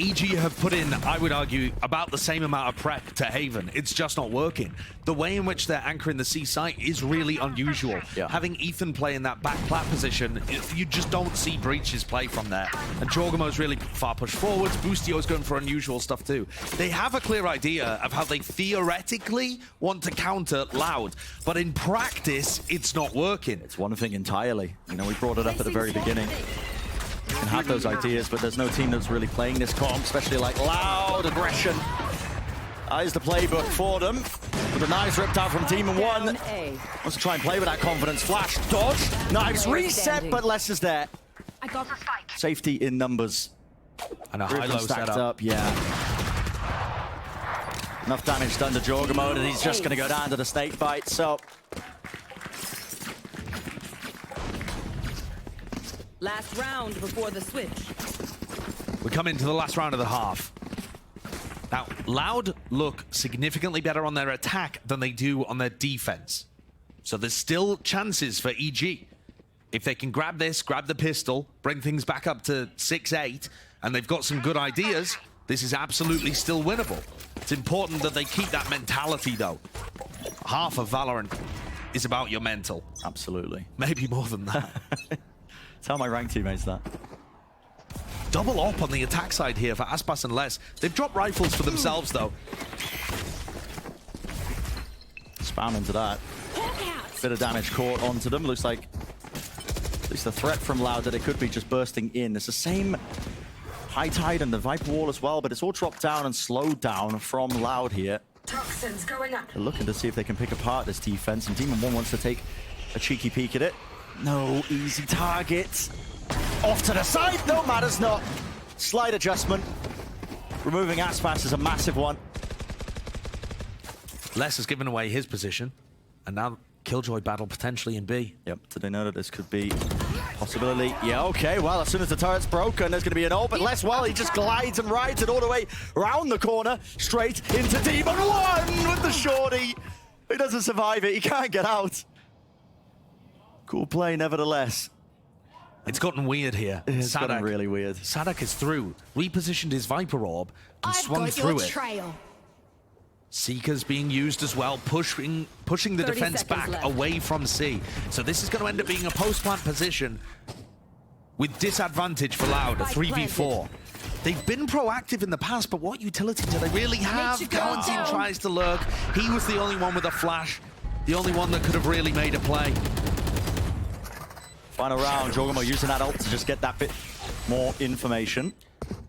[SPEAKER 1] EG have put in, I would argue, about the same amount of prep to Haven. It's just not working. The way in which they're anchoring the C site is really unusual.
[SPEAKER 2] Yeah.
[SPEAKER 1] Having Ethan play in that back plat position, you just don't see Breaches play from there. And jawgemo's really far pushed forwards. Boostio's going for unusual stuff too. They have a clear idea of how they theoretically want to counter Loud, but in practice, it's not working.
[SPEAKER 2] It's one thing entirely. You know, we brought it up at the very beginning. You can have those ideas, but there's no team that's really playing this comp, especially like Loud aggression. Is the playbook for them. With a nice ripped out from Demon 1. Wants to try and play with that confidence. Flash, dodge, knives, reset, but less is there.
[SPEAKER 3] I got the spike.
[SPEAKER 2] Safety in numbers.
[SPEAKER 1] And a
[SPEAKER 2] Griffin
[SPEAKER 1] high-low
[SPEAKER 2] stacked
[SPEAKER 1] setup.
[SPEAKER 2] up, yeah. Enough damage done to jawgemo, and he's just going to go down to the snake bite, so...
[SPEAKER 3] Last round before the switch.
[SPEAKER 1] We come into the last round of the half. Now, Loud look significantly better on their attack than they do on their defense. So there's still chances for EG. If they can grab this, grab the pistol, bring things back up to 6-8, and they've got some good ideas, this is absolutely still winnable. It's important that they keep that mentality, though. Half of Valorant is about your mental.
[SPEAKER 2] Absolutely.
[SPEAKER 1] Maybe more than that.
[SPEAKER 2] Tell my rank teammates that.
[SPEAKER 1] Double up on the attack side here for Aspas and Les. They've dropped rifles for themselves, though.
[SPEAKER 2] Spam into that. Bit of damage caught onto them. Looks like at least the threat from Loud that it could be just bursting in. It's the same high tide and the Viper wall as well, but it's all dropped down and slowed down from Loud here.
[SPEAKER 3] Toxins going up.
[SPEAKER 2] They're looking to see if they can pick apart this defense, and Demon 1 wants to take a cheeky peek at it. No easy targets. Off to the side, no, matters not. Slight adjustment. Removing aspas is a massive one.
[SPEAKER 1] Les has given away his position, and now Killjoy battle potentially in B.
[SPEAKER 2] Yep, did they know that this could be a possibility? Yeah, okay, well, as soon as the turret's broken, there's going to be an ult, but Les, well, he just glides and rides it all the way around the corner, straight into Demon 1 with the shorty. He doesn't survive it, he can't get out. Cool play, nevertheless.
[SPEAKER 1] It's gotten weird here.
[SPEAKER 2] It's gotten really weird.
[SPEAKER 1] saadhak is through, repositioned his Viper Orb, and swung through it.
[SPEAKER 3] Trail.
[SPEAKER 1] Seeker's being used as well, pushing the
[SPEAKER 3] 30
[SPEAKER 1] defense
[SPEAKER 3] seconds
[SPEAKER 1] back
[SPEAKER 3] left.
[SPEAKER 1] away from C. So this is going to end up being a post-plant position with disadvantage for Loud, a 3v4. They've been proactive in the past, but what utility do they really have? cauanzin tries to lurk. He was the only one with a flash, the only one that could have really made a play.
[SPEAKER 2] Final round, jawgemo using that ult to just get that bit more information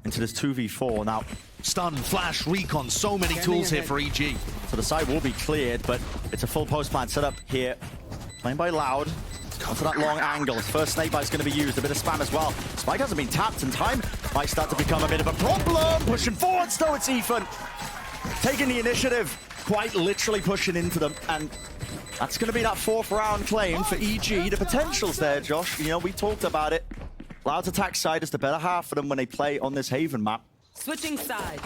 [SPEAKER 2] into this 2v4. Now,
[SPEAKER 1] Stun, flash, recon, so many tools here for EG.
[SPEAKER 2] so the side will be cleared, but it's a full post-plant setup here. Playing by Loud. Onto that long angle. His first snake bite is going to be used. A bit of spam as well. Spike hasn't been tapped in time. Might start to become a bit of a problem. Pushing forwards, though, it's Ethan. Taking the initiative. Quite literally pushing into them. And that's going to be that 4th round claim for EG. The potential's there, Josh. You know, we talked about it. Loud's attack side is the better half for them when they play on this Haven map.
[SPEAKER 3] Switching sides.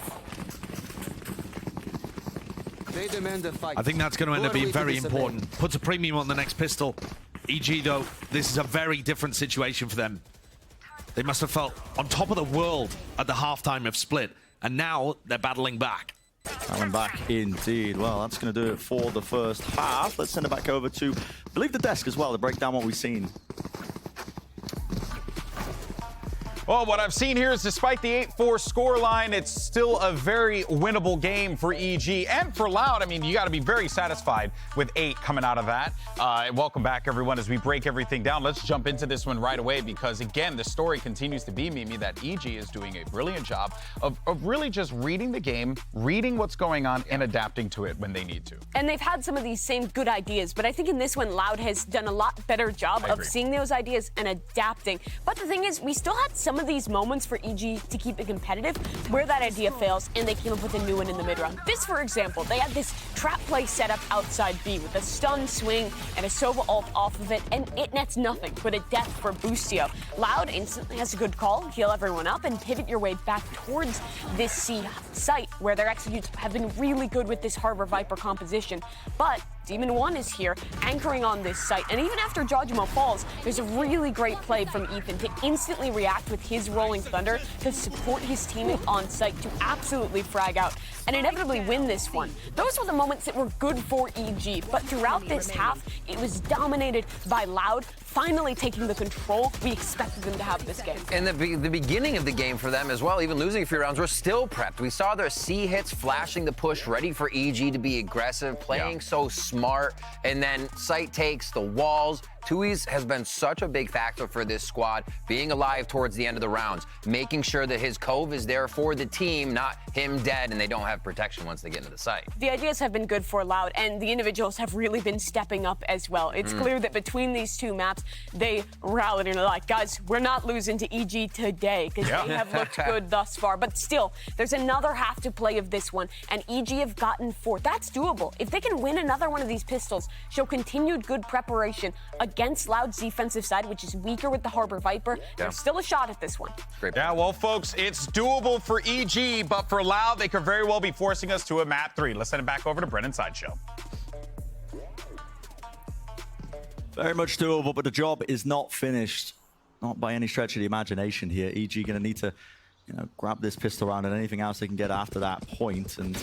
[SPEAKER 9] They demand a fight.
[SPEAKER 1] I think that's going to end up being very important. Puts a premium on the next pistol. EG, though, this is a very different situation for them. They must have felt on top of the world at the halftime of Split, and now they're battling back.
[SPEAKER 2] Battling back indeed. Well, that's going to do it for the first half. Let's send it back over to, I believe, the desk as well to break down what we've seen.
[SPEAKER 5] Well, what I've seen here is despite the 8-4 scoreline, it's still a very winnable game for EG and for Loud. I mean, you got to be very satisfied with 8 coming out of that. Welcome back, everyone, as we break everything down. Let's jump into this one right away because, again, the story continues to be, Mimi, that EG is doing a brilliant job of really just reading the game, reading what's going on, and adapting to it when they need to.
[SPEAKER 7] And they've had some of these same good ideas, but I think in this one, Loud has done a lot better job of seeing those ideas and adapting. But the thing is, we still had some of these moments for EG to keep it competitive where that idea fails and they came up with a new one in the mid-round. This, for example, they had this trap play set up outside B with a stun swing and a Sova ult off of it, and it nets nothing but a death for Boostio. Loud instantly has a good call, heal everyone up, and pivot your way back towards this C site where their executes have been really good with this Harbor Viper composition. But Demon 1 is here, anchoring on this site. And even after jawgemo falls, there's a really great play from Ethan to instantly react with his Rolling Thunder to support his teammate on site to absolutely frag out and inevitably win this one. Those were the moments that were good for EG, but throughout this half, it was dominated by Loud, finally taking the control we expected them to have this game.
[SPEAKER 6] And the beginning of the game for them as well, even losing a few rounds, we're still prepped. We saw their C hits flashing the push, ready for EG to be aggressive, playing so smart, and then Sight takes the walls. tuyz has been such a big factor for this squad, being alive towards the end of the rounds, making sure that his cove is there for the team, not him dead, and they don't have protection once they get into the site.
[SPEAKER 7] The ideas have been good for Loud, and the individuals have really been stepping up as well. It's clear that between these two maps, they rallied and are like, guys, we're not losing to EG today, because they have looked good thus far. But still, there's another half to play of this one, and EG have gotten 4th. That's doable. If they can win another one of these pistols, show continued good preparation against Loud's defensive side, which is weaker with the Harbor Viper, there's still a shot at this one.
[SPEAKER 6] Great.
[SPEAKER 5] Yeah, well, folks, it's doable for EG, but for Loud, they could very well be forcing us to a map 3. Let's send it back over to Brennan Sideshow.
[SPEAKER 2] Very much doable, but the job is not finished. Not by any stretch of the imagination here. EG going to need to, grab this pistol round and anything else they can get after that point. And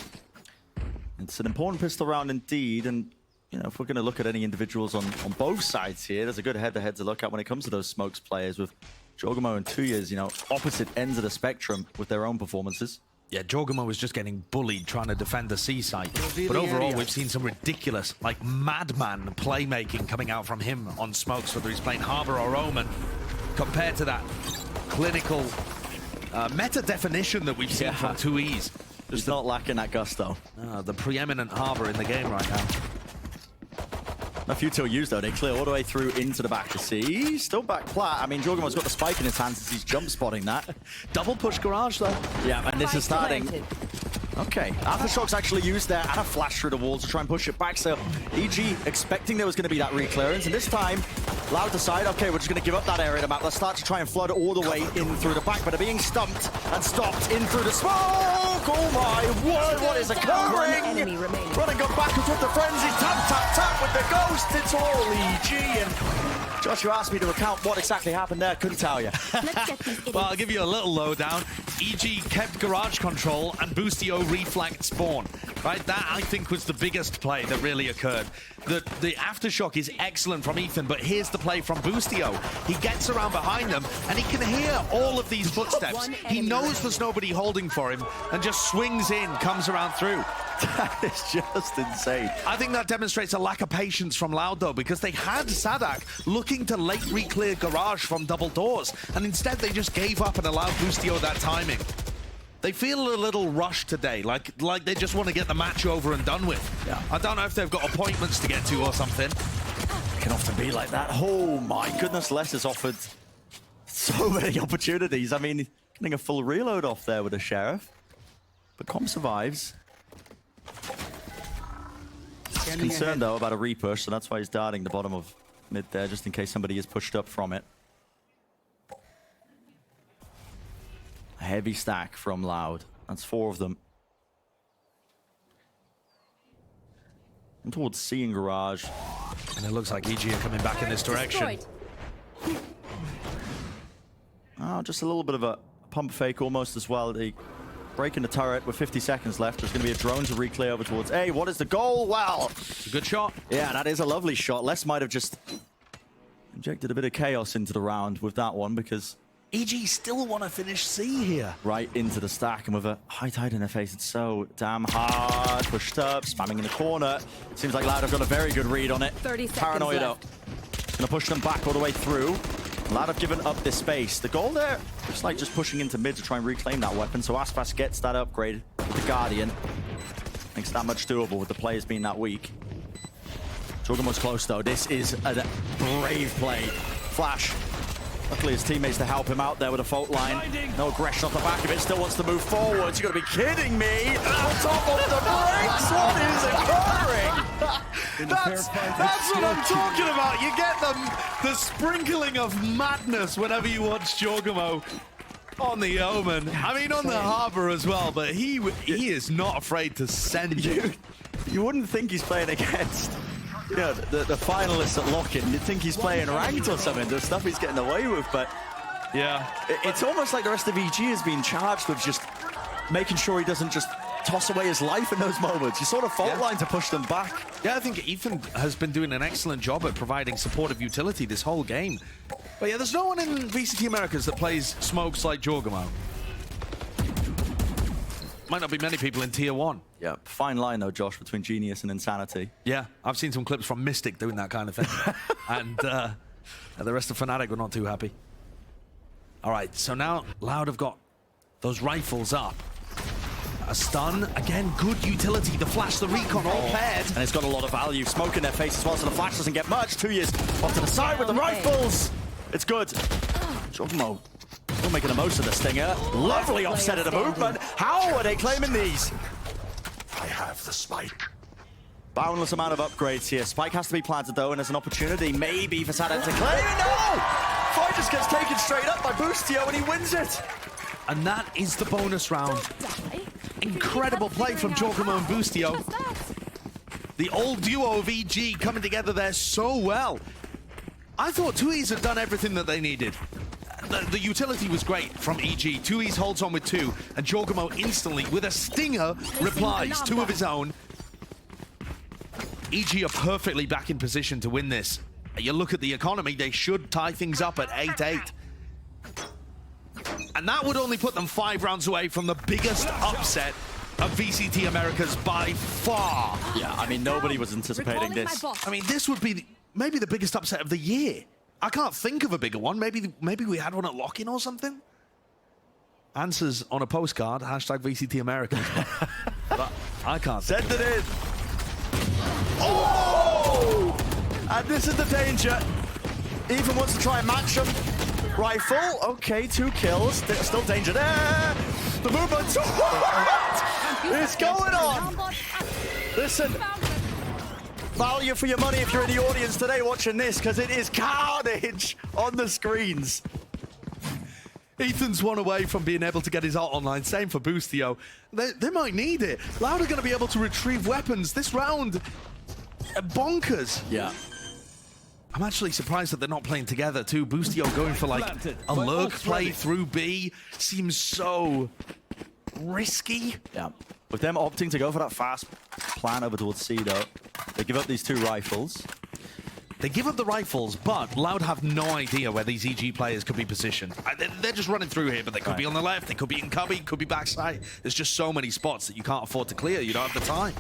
[SPEAKER 2] it's an important pistol round indeed. And, if we're going to look at any individuals on both sides here, there's a good head-to-head to look at when it comes to those smokes players with jawgemo and tuyz, opposite ends of the spectrum with their own performances.
[SPEAKER 1] Yeah, jawgemo was just getting bullied trying to defend the C site. But overall, we've seen some ridiculous, madman playmaking coming out from him on smokes, whether he's playing Harbor or Omen, compared to that clinical meta definition that we've seen from tuyz.
[SPEAKER 2] Just not lacking that gusto.
[SPEAKER 1] The preeminent Harbor in the game right now.
[SPEAKER 2] A futile use though, they clear all the way through into the back to C. Still back plat. I mean, jawgemo's got the spike in his hands as he's jump spotting that.
[SPEAKER 1] Double push garage though.
[SPEAKER 2] Yeah, and this is starting. Okay, Aftershock's actually used there and a flash through the wall to try and push it back. So EG expecting there was going to be that reclearance, and this time Loud decide, okay, we're just going to give up that area of the map. Let's start to try and flood all the way in through the back, but they're being stumped and stopped in through the smoke. Oh my word, what is occurring? Running gun backwards with the frenzy, tap, tap, tap with the ghost. It's all EG, and Josh, you asked me to recount what exactly happened there. Couldn't tell you.
[SPEAKER 1] Well, I'll give you a little lowdown. EG kept garage control and Boostio reflanked spawn. Right, that I think was the biggest play that really occurred. The aftershock is excellent from Ethan, but here's the play from Boostio. He gets around behind them and he can hear all of these footsteps. He knows there's nobody holding for him and just swings in, comes around through.
[SPEAKER 2] That is just insane.
[SPEAKER 1] I think that demonstrates a lack of patience from Loud though, because they had saadhak looking to late re-clear garage from double doors, and instead they just gave up and allowed Boostio that timing. They feel a little rushed today, like they just want to get the match over and done with.
[SPEAKER 2] Yeah.
[SPEAKER 1] I don't know if they've got appointments to get to or something.
[SPEAKER 2] It can often be like that. Oh my goodness, Les has offered so many opportunities. I mean, getting a full reload off there with the Sheriff. But Com survives. He's concerned though about a repush, so that's why he's darting the bottom of mid there, just in case somebody is pushed up from it. A heavy stack from Loud. That's 4 of them. And towards C in garage.
[SPEAKER 1] And it looks like EG are coming back in this direction.
[SPEAKER 2] Oh, just a little bit of a pump fake almost as well. They breaking the turret with 50 seconds left. There's going to be a drone to re-clear over towards A. What is the goal? Well,
[SPEAKER 1] it's a good shot.
[SPEAKER 2] Yeah, that is a lovely shot. Les might have just injected a bit of chaos into the round with that one, because
[SPEAKER 1] EG still want to finish C here.
[SPEAKER 2] Right into the stack, and with a high tide in their face, it's so damn hard. Pushed up, spamming in the corner. Seems like Loud have got a very good read on it.
[SPEAKER 3] 30 seconds
[SPEAKER 2] Paranoia though.
[SPEAKER 3] left.
[SPEAKER 2] Gonna push them back all the way through. Loud have given up this space. The goal there looks like just pushing into mid to try and reclaim that weapon. So aspas gets that upgrade with the Guardian. Makes that much doable with the players being that weak. jawgemo's close though. This is a brave play. Flash. Luckily his teammates to help him out there with a fault line. No aggression off the back of it. Still wants to move forwards. You gotta be kidding me. On top of the brakes. What is occurring?
[SPEAKER 1] That's what I'm talking about. You get the sprinkling of madness whenever you watch jawgemo on the Omen. I mean, on the Harbor as well, but he is not afraid to send you.
[SPEAKER 2] You wouldn't think he's playing against Yeah, the finalists at Lock-In, you'd think he's playing ranked or something, the stuff he's getting away with, but
[SPEAKER 1] Yeah.
[SPEAKER 2] it's almost like the rest of EG has been charged with just making sure he doesn't just toss away his life in those moments. You sort of fault line to push them back.
[SPEAKER 1] Yeah, I think Ethan has been doing an excellent job at providing supportive utility this whole game. But yeah, there's no one in VCT Americas that plays smokes like jawgemo. Might not be many people in Tier 1.
[SPEAKER 2] Yeah, fine line though, Josh, between genius and insanity.
[SPEAKER 1] Yeah, I've seen some clips from Mystic doing that kind of thing. And the rest of Fnatic were not too happy. All right, so now Loud have got those rifles up. A stun, again, good utility. The flash, the recon, all paired.
[SPEAKER 2] And it's got a lot of value. Smoke in their face as well, so the flash doesn't get much. tuyz off to the side with the rifles. It's good. jawgemo still making the most of the stinger. Lovely offset of the movement. How are they claiming these?
[SPEAKER 4] I have the spike.
[SPEAKER 2] Boundless amount of upgrades here. Spike has to be planted though, and there's an opportunity maybe for saadhak to claim it. No! Fight just gets taken straight up by Boostio, and he wins it.
[SPEAKER 1] And that is the bonus round. Incredible play from jawgemo and Boostio. The old duo of EG coming together there so well. I thought tuyz had done everything that they needed. The utility was great from EG. tuyz holds on with 2, and jawgemo instantly, with a stinger, replies. 2 of his own. EG are perfectly back in position to win this. You look at the economy, they should tie things up at 8-8. And that would only put them 5 rounds away from the biggest upset of VCT Americas by far.
[SPEAKER 2] Yeah, I mean, nobody was anticipating this.
[SPEAKER 1] I mean, this would be maybe the biggest upset of the year. I can't think of a bigger one. Maybe we had one at Lock-In or something. Answers on a postcard, hashtag VCT Americans. But I can't
[SPEAKER 2] Send it in. Oh! And this is the danger. Ethan wants to try and match him. Rifle, okay, 2 kills. Still danger there. The movement. What is going on? Listen, value for your money if you're in the audience today watching this, because it is carnage on the screens.
[SPEAKER 1] Ethan's one away from being able to get his ult online. Same for Boostio. They might need it. Loud are going to be able to retrieve weapons this round. Bonkers.
[SPEAKER 2] Yeah.
[SPEAKER 1] I'm actually surprised that they're not playing together too. Boostio going for like a lurk play through B seems so risky.
[SPEAKER 2] Yeah. With them opting to go for that fast plan over towards C though, they give up these 2 rifles.
[SPEAKER 1] They give up the rifles, but Loud have no idea where these EG players could be positioned. They're just running through here, but they could be on the left, they could be in cubby, could be backside. There's just so many spots that you can't afford to clear. You don't have the time.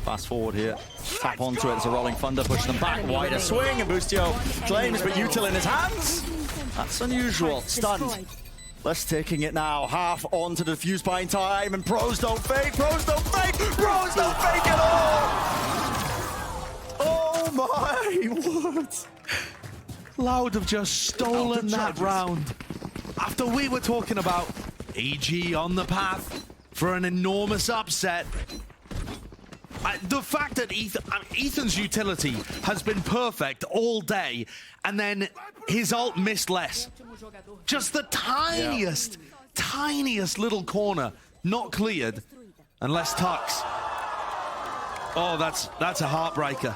[SPEAKER 2] Fast forward here. Tap onto it. It's a rolling thunder, pushing them back. Wider swing, and Boostio claims, but util in his hands. That's unusual. Stunned. Less taking it now. Half on to the defuse buying time, and pros don't fake. Pros don't fake. Pros don't fake at all. Oh my word.
[SPEAKER 1] Loud have just stolen that round. After we were talking about EG on the path for an enormous upset. The fact that Ethan's utility has been perfect all day, and then his ult missed less. Just the tiniest, tiniest little corner not cleared, and less tucks. Oh, that's a heartbreaker.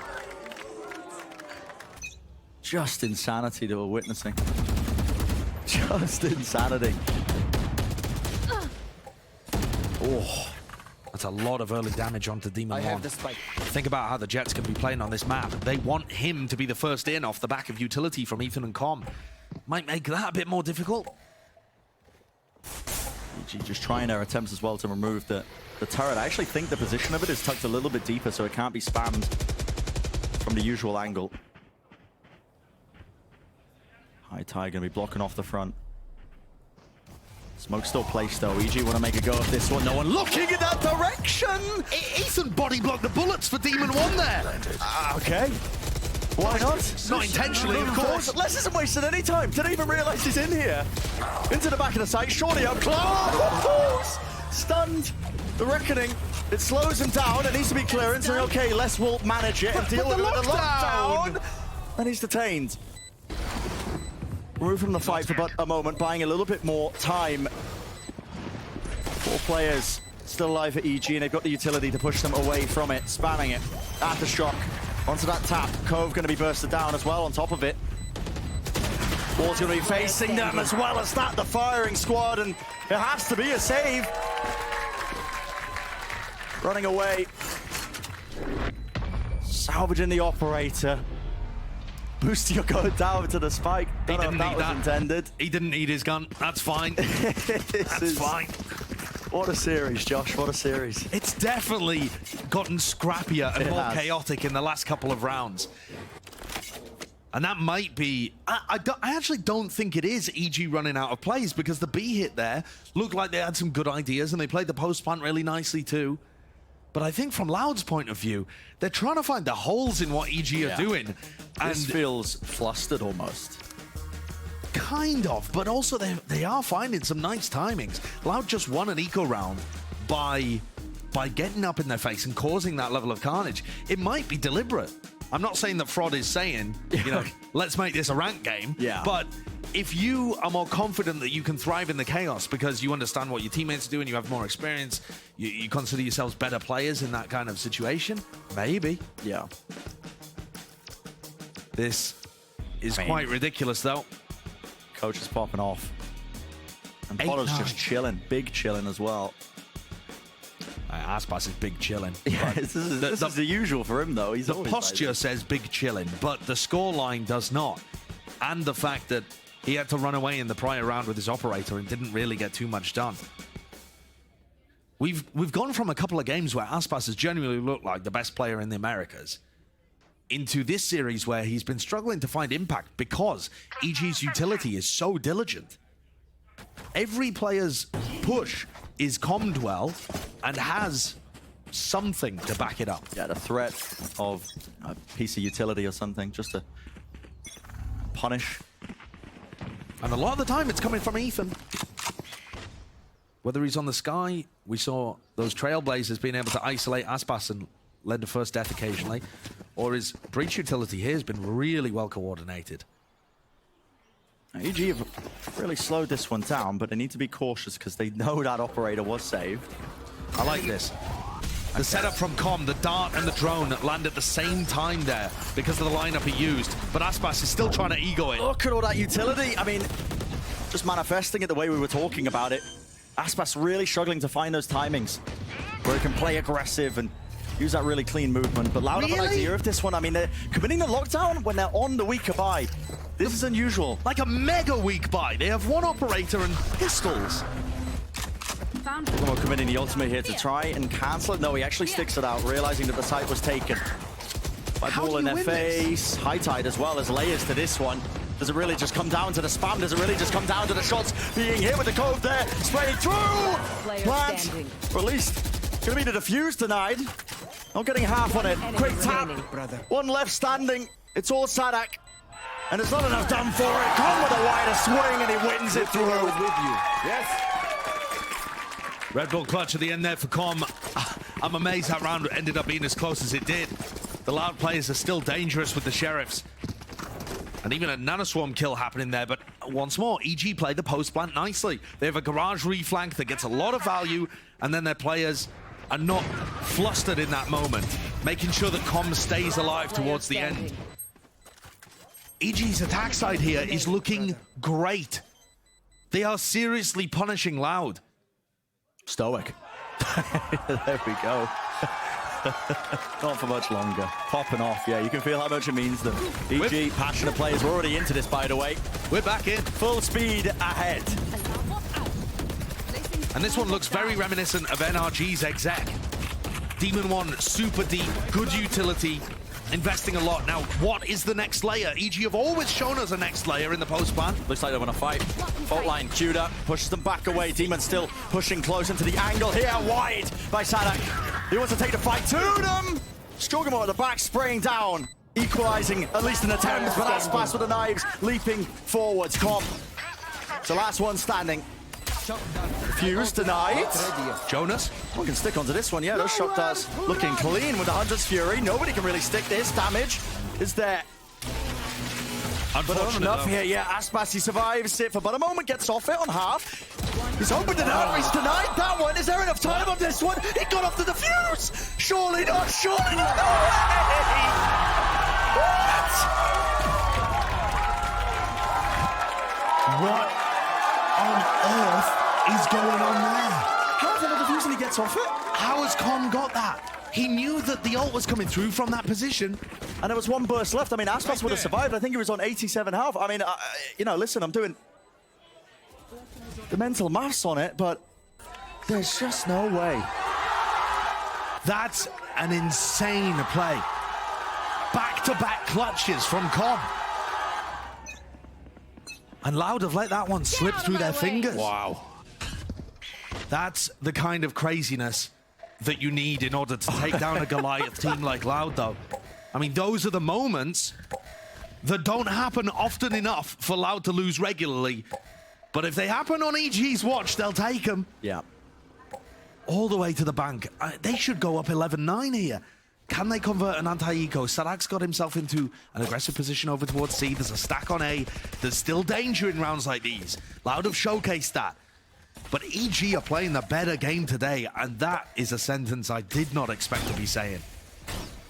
[SPEAKER 2] Just insanity that we're witnessing. Just insanity. Oh.
[SPEAKER 1] That's a lot of early damage onto Demon 1. Think about how the Jets can be playing on this map. They want him to be the first in off the back of utility from Ethan and Com. Might make that a bit more difficult.
[SPEAKER 2] EG just trying their attempts as well to remove the turret. I actually think the position of it is tucked a little bit deeper so it can't be spammed from the usual angle. High Tide going to be blocking off the front. Smoke still placed though. EG want to make a go of this one. No one looking in that direction.
[SPEAKER 1] Ethan body blocked the bullets for Demon 1 there.
[SPEAKER 2] Okay. Why not?
[SPEAKER 1] Not intentionally, of course.
[SPEAKER 2] Les isn't wasting any time. Didn't even realize he's in here. Into the back of the site. Shorty up close. Stunned. The Reckoning. It slows him down. It needs to be clearance. And okay, Les will manage it and deal with the lockdown. And he's detained. Remove from the fight for but a moment, buying a little bit more time. 4 players still alive for EG, and they've got the utility to push them away from it, spamming it. Aftershock onto that tap. Cove going to be bursted down as well on top of it. Wall's going to be facing them as well as that, the firing squad, and it has to be a save. Running away. Salvaging the operator. Boostio going down to the spike. Don't know if that was intended.
[SPEAKER 1] He didn't need his gun. That's fine. That's fine.
[SPEAKER 2] What a series, Josh. What a series.
[SPEAKER 1] It's definitely gotten scrappier and more chaotic in the last couple of rounds. And that might be... I actually don't think it is EG running out of plays, because the B hit there looked like they had some good ideas and they played the post plant really nicely too. But I think from Loud's point of view, they're trying to find the holes in what EG are doing. And
[SPEAKER 2] this feels flustered almost.
[SPEAKER 1] Kind of, but also they are finding some nice timings. Loud just won an eco round by getting up in their face and causing that level of carnage. It might be deliberate. I'm not saying that Fraud is saying, you know, let's make this a rank game.
[SPEAKER 2] Yeah.
[SPEAKER 1] But if you are more confident that you can thrive in the chaos because you understand what your teammates do and you have more experience, you consider yourselves better players in that kind of situation, maybe.
[SPEAKER 2] Yeah.
[SPEAKER 1] This is quite ridiculous, though.
[SPEAKER 2] Coach is popping off. And Potter's just chilling. Big chilling as well.
[SPEAKER 1] Aspas is big chilling.
[SPEAKER 2] Yeah, this is the usual for him, though. He's
[SPEAKER 1] the posture says big chilling, but the scoreline does not. And the fact that he had to run away in the prior round with his operator and didn't really get too much done. We've gone from a couple of games where Aspas has genuinely looked like the best player in the Americas into this series where he's been struggling to find impact because EG's utility is so diligent. Every player's push is commed well and has something to back it up.
[SPEAKER 2] Yeah, the threat of a piece of utility or something just to punish.
[SPEAKER 1] And a lot of the time it's coming from Ethan. Whether he's on the sky, we saw those Trailblazers being able to isolate Aspas and led to first death occasionally, or his breach utility here has been really well coordinated.
[SPEAKER 2] EG have really slowed this one down, but they need to be cautious because they know that operator was saved.
[SPEAKER 1] I like this. The setup from Com, the dart and the drone land at the same time there because of the lineup he used, but Aspas is still trying to ego it.
[SPEAKER 2] Look at all that utility. I mean, just manifesting it the way we were talking about it. Aspas really struggling to find those timings where he can play aggressive and use that really clean movement. But Loud have an idea of this one. I mean, they're committing the lockdown when they're on the weaker buy. This is unusual.
[SPEAKER 1] Like a mega weak buy. They have one operator and pistols.
[SPEAKER 2] Well, committing the ultimate here to try and cancel it. No, he actually sticks it out, realizing that the site was taken. By ball in their face. High tide as well as layers to this one. Does it really just come down to the spam? Does it really just come down to the shots being hit with the Cove there? Spraying through! Plant released. Gonna be the defuse denied. Not getting half on it. Quick tap. One left standing. It's all saadhak. And there's not enough done for it. Come with a wider swing and he wins it through. With you. Yes.
[SPEAKER 1] Red Bull clutch at the end there for Com. I'm amazed that round ended up being as close as it did. The Loud players are still dangerous with the Sheriffs. And even a nanoswarm kill happening there, but once more, EG play the post plant nicely. They have a garage reflank that gets a lot of value, and then their players are not flustered in that moment, making sure that Com stays alive towards the end. EG's attack side here is looking great. They are seriously punishing Loud.
[SPEAKER 2] Stoic. There we go. Not for much longer. Popping off, yeah. You can feel how much it means to them. EG, passionate players. We're already into this, by the way.
[SPEAKER 1] We're back in.
[SPEAKER 2] Full speed ahead.
[SPEAKER 1] And this one looks very reminiscent of NRG's exec. Demon 1, super deep, good utility, investing a lot. Now, what is the next layer? EG have always shown us a next layer in the post plan.
[SPEAKER 2] Looks like they want to fight. Fault line queued up, pushes them back away. Demon still pushing close into the angle here, wide by saadhak. He wants to take the fight to them. Jawgemo at the back, spraying down, equalizing at least an attempt. But aspas with the knives, leaping forwards. Com, the last one standing. Fuse denied.
[SPEAKER 1] Jonas?
[SPEAKER 2] We can stick onto this one, yeah. Those shock darts looking clean with the Hunter's Fury. Nobody can really stick this. Damage is there. But not
[SPEAKER 1] Unfortunate,
[SPEAKER 2] enough
[SPEAKER 1] though.
[SPEAKER 2] here. Yeah, aspas, he survives it for but a moment, gets off it on half. He's opened it up, he's denied that one. Is there enough time on this one? He got off the defuse! Surely not, surely not! No way!
[SPEAKER 4] What on earth is going on there?
[SPEAKER 2] How did the defuse and he gets off it?
[SPEAKER 1] How has Con got that? He knew that the ult was coming through from that position.
[SPEAKER 2] And there was one burst left. I mean, aspas would have survived. I think he was on 87 health. I mean, you know, listen, I'm doing the mental maths on it, but there's just no way.
[SPEAKER 1] That's an insane play. Back-to-back clutches from Con. And Loud have let that one slip through their fingers.
[SPEAKER 2] Wow.
[SPEAKER 1] That's the kind of craziness that you need in order to take down a Goliath team like Loud, though. I mean, those are the moments that don't happen often enough for Loud to lose regularly. But if they happen on EG's watch, they'll take them.
[SPEAKER 2] Yeah.
[SPEAKER 1] All the way to the bank. They should go up 11-9 here. Can they convert an anti-eco? saadhak's got himself into an aggressive position over towards C. There's a stack on A. There's still danger in rounds like these. Loud have showcased that. But EG are playing the better game today, and that is a sentence I did not expect to be saying.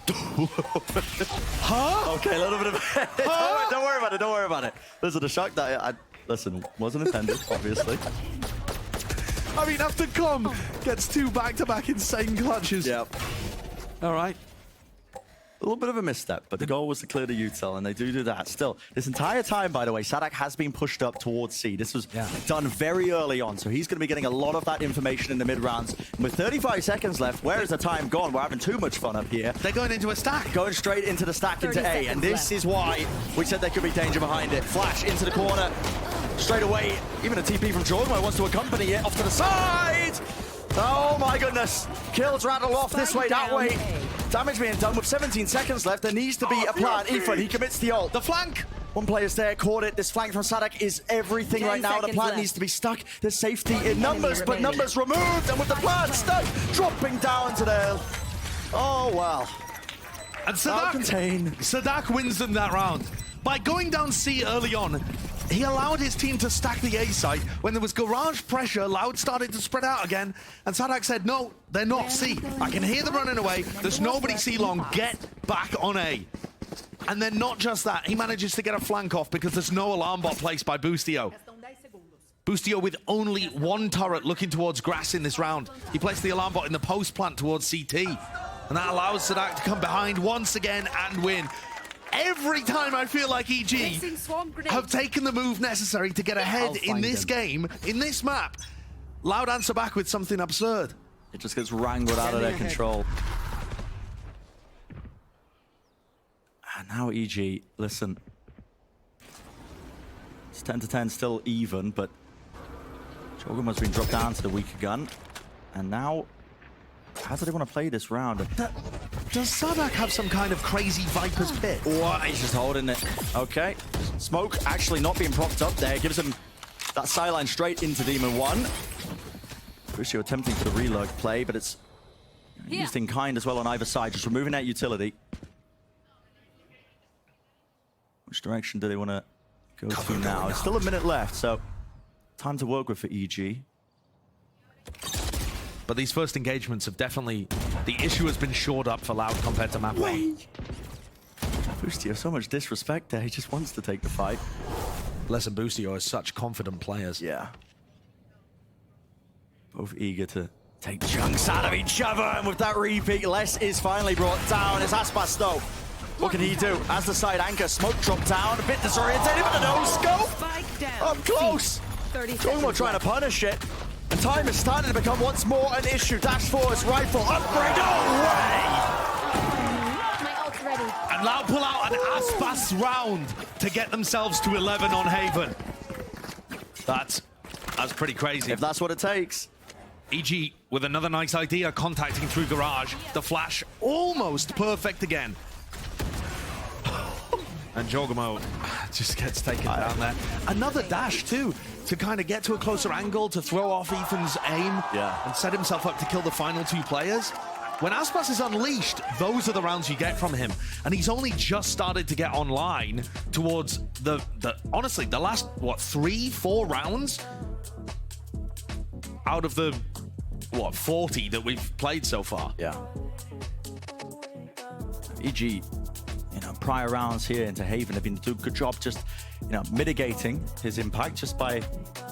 [SPEAKER 1] Huh?
[SPEAKER 2] Okay, a little bit of...
[SPEAKER 1] Huh?
[SPEAKER 2] Don't worry about it, don't worry about it. Listen, a shock that listen, wasn't intended, obviously.
[SPEAKER 1] I mean, after Com gets two back-to-back insane clutches.
[SPEAKER 2] Yep.
[SPEAKER 1] All right.
[SPEAKER 2] A little bit of a misstep, but the goal was to clear the util, and they do that. Still, this entire time, by the way, saadhak has been pushed up towards C. This was done very early on, so he's going to be getting a lot of that information in the mid-rounds. And with 35 seconds left, where is the time gone? We're having too much fun up here.
[SPEAKER 1] They're going into a stack.
[SPEAKER 2] Going straight into the stack into A, and this is why we said there could be danger behind it. Flash into the corner, straight away. Even a TP from jawgemo wants to accompany it off to the side. Oh my goodness. Kills rattle off this way, that way. Damage being done with 17 seconds left. There needs to be a plan. Ethan, he commits the ult.
[SPEAKER 1] The flank.
[SPEAKER 2] One player's there, caught it. This flank from saadhak is everything right now. The plant needs to be stuck. There's safety in numbers, but numbers removed. And with the plant stuck, dropping down to there. Oh, wow.
[SPEAKER 1] And saadhak wins them that round. By going down C early on, he allowed his team to stack the A site. When there was garage pressure, Loud started to spread out again, and saadhak said, no, they're not C. I can hear them running away. There's nobody C long. Get back on A. And then not just that, he manages to get a flank off because there's no alarm bot placed by Boostio. Boostio with only one turret looking towards grass in this round. He placed the alarm bot in the post plant towards CT. And that allows saadhak to come behind once again and win. Every time I feel like EG have taken the move necessary to get ahead in this game, in this map, Loud answer back with something absurd.
[SPEAKER 2] It just gets wrangled out of their control. And now EG, listen. It's 10-10, still even, but jawgemo's been dropped down to the weaker gun. And now, how do they want to play this round?
[SPEAKER 1] Does saadhak have some kind of crazy Viper's Pit?
[SPEAKER 2] Oh, he's just holding it. Okay. Smoke actually not being propped up there. Gives him that sideline straight into Demon 1. Boostio attempting for the relurk play, but it's used in kind as well on either side. Just removing that utility. Which direction do they want to go to now? It's still a minute left, so time to work with for EG.
[SPEAKER 1] But these first engagements have definitely... The issue has been shored up for Loud compared to map 1.
[SPEAKER 2] Boostio, so much disrespect there. He just wants to take the fight.
[SPEAKER 1] Les and Boostio are such confident players.
[SPEAKER 2] Yeah. Both eager to take chunks out of each other. And with that repeat, Les is finally brought down. It's aspas though. What can he do? As the side anchor, smoke dropped down. A bit disorientated, but a no-scope. Up close. jawgemo trying to punish it. And time is starting to become once more an issue. Dash forwards, rifle, upgrade, no way!
[SPEAKER 10] My ult's ready.
[SPEAKER 1] And Loud pull out an aspas round to get themselves to 11 on Haven. That's pretty crazy.
[SPEAKER 2] If that's what it takes.
[SPEAKER 1] EG with another nice idea, contacting through garage. The flash almost perfect again. And jawgemo just gets taken down there. Another dash too, to kind of get to a closer angle, to throw off Ethan's aim, and set himself up to kill the final two players. when aspas is unleashed, those are the rounds you get from him. And he's only just started to get online towards the honestly, the last, what, 3-4 rounds out of the, what, 40 that we've played so far.
[SPEAKER 2] Yeah. EG, prior rounds here into Haven have been doing a good job just, mitigating his impact just by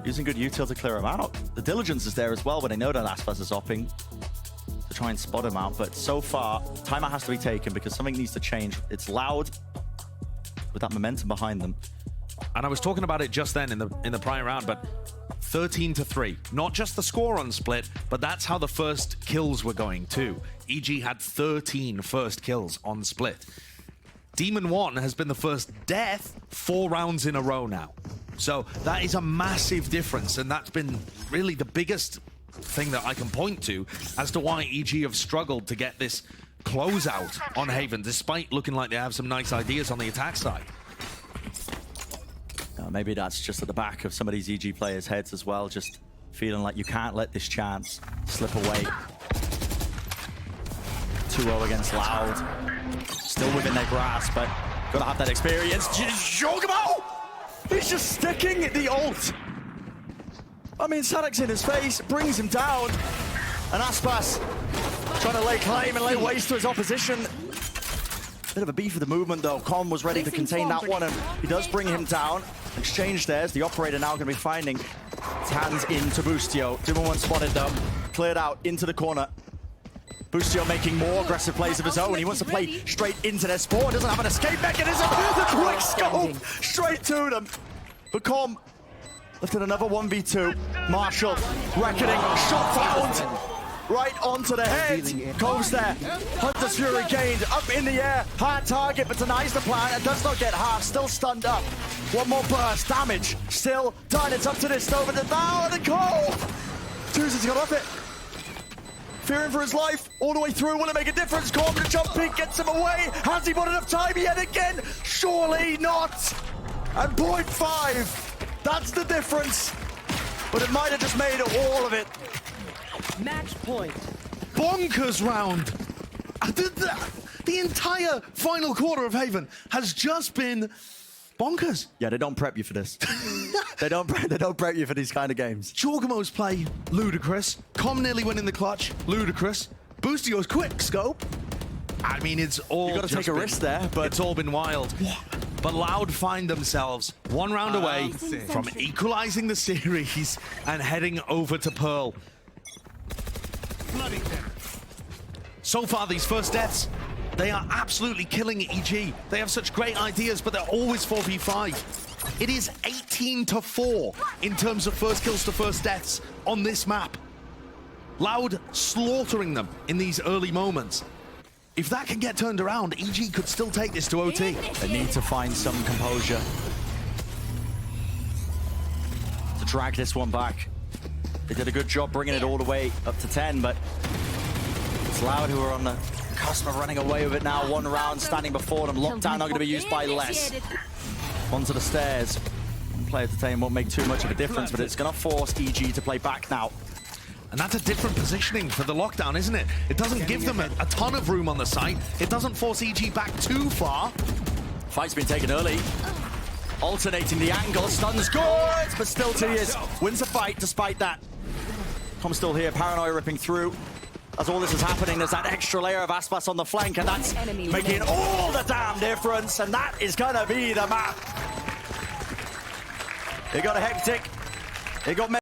[SPEAKER 2] using good util to clear him out. The diligence is there as well when they know that aspas is opping to try and spot him out. But so far, timeout has to be taken because something needs to change. It's Loud with that momentum behind them.
[SPEAKER 1] And I was talking about it just then in the prior round, but 13-3. Not just the score on Split, but that's how the first kills were going too. EG had 13 first kills on Split. Demon 1 has been the first death 4 rounds in a row now. So that is a massive difference, and that's been really the biggest thing that I can point to as to why EG have struggled to get this closeout on Haven, despite looking like they have some nice ideas on the attack side.
[SPEAKER 2] Maybe that's just at the back of some of these EG players' heads as well, just feeling like you can't let this chance slip away. 2-0 against Loud. Still within their grasp, but gotta have that experience. jawgemo! He's just sticking the ult. I mean, saadhak's in his face, brings him down. And aspas trying to lay claim and lay waste to his opposition. Bit of a beef with the movement though. Com was ready to contain that one, and he does bring him down. Exchange there. The operator now going to be finding his hands into Boostio. Demon 1 spotted though. Cleared out into the corner. Boostio making more aggressive plays of his own. He wants to play straight into their spawn. Doesn't have an escape mechanism. The quick scope straight to them. But Com lifted another 1v2. Marshall reckoning. Shot found. Right onto the head. Coves there. Hunter's Fury gained. Up in the air. Hard target, but denies the plan and does not get half. Still stunned up. One more burst. Damage. Still done. It's up to this over the now and the goal. tuyz has got off it. Fearing for his life. All the way through. Will it make a difference? Corbin jump peek gets him away. Has he got enough time yet again? Surely not. And 0.5. That's the difference. But it might have just made all of it.
[SPEAKER 3] Match point.
[SPEAKER 1] Bonkers round. The entire final quarter of Haven has just been bonkers.
[SPEAKER 2] Yeah, they don't prep you for this. they don't prep you for these kind of games.
[SPEAKER 1] jawgemo's play, ludicrous. Com nearly winning the clutch, ludicrous. Boostio's quick scope. I mean, it's all.
[SPEAKER 2] You got to take a risk there, but
[SPEAKER 1] it's all been wild. But Loud find themselves 1 round away from equalizing the series and heading over to Pearl. So far, these first deaths, they are absolutely killing EG. They have such great ideas, but they're always 4v5. It is 18-4 in terms of first kills to first deaths on this map. Loud slaughtering them in these early moments. If that can get turned around, EG could still take this to OT.
[SPEAKER 2] They need to find some composure to drag this one back. They did a good job bringing it all the way up to 10, but it's Loud who are on the cusp of running away with it now. 1 round standing before them. Lockdown not going to be used by less. Onto the stairs. One player to take won't make too much of a difference, but it's going to force EG to play back now.
[SPEAKER 1] And that's a different positioning for the lockdown, isn't it? It doesn't give them a ton of room on the site. It doesn't force EG back too far.
[SPEAKER 2] Fight's been taken early. Alternating the angle. Stuns good, but still tuyz wins the fight despite that. Com's still here. Paranoia ripping through. As all this is happening, there's that extra layer of aspas on the flank, and that's making all the damn difference. And that is going to be the map. It got hectic. It got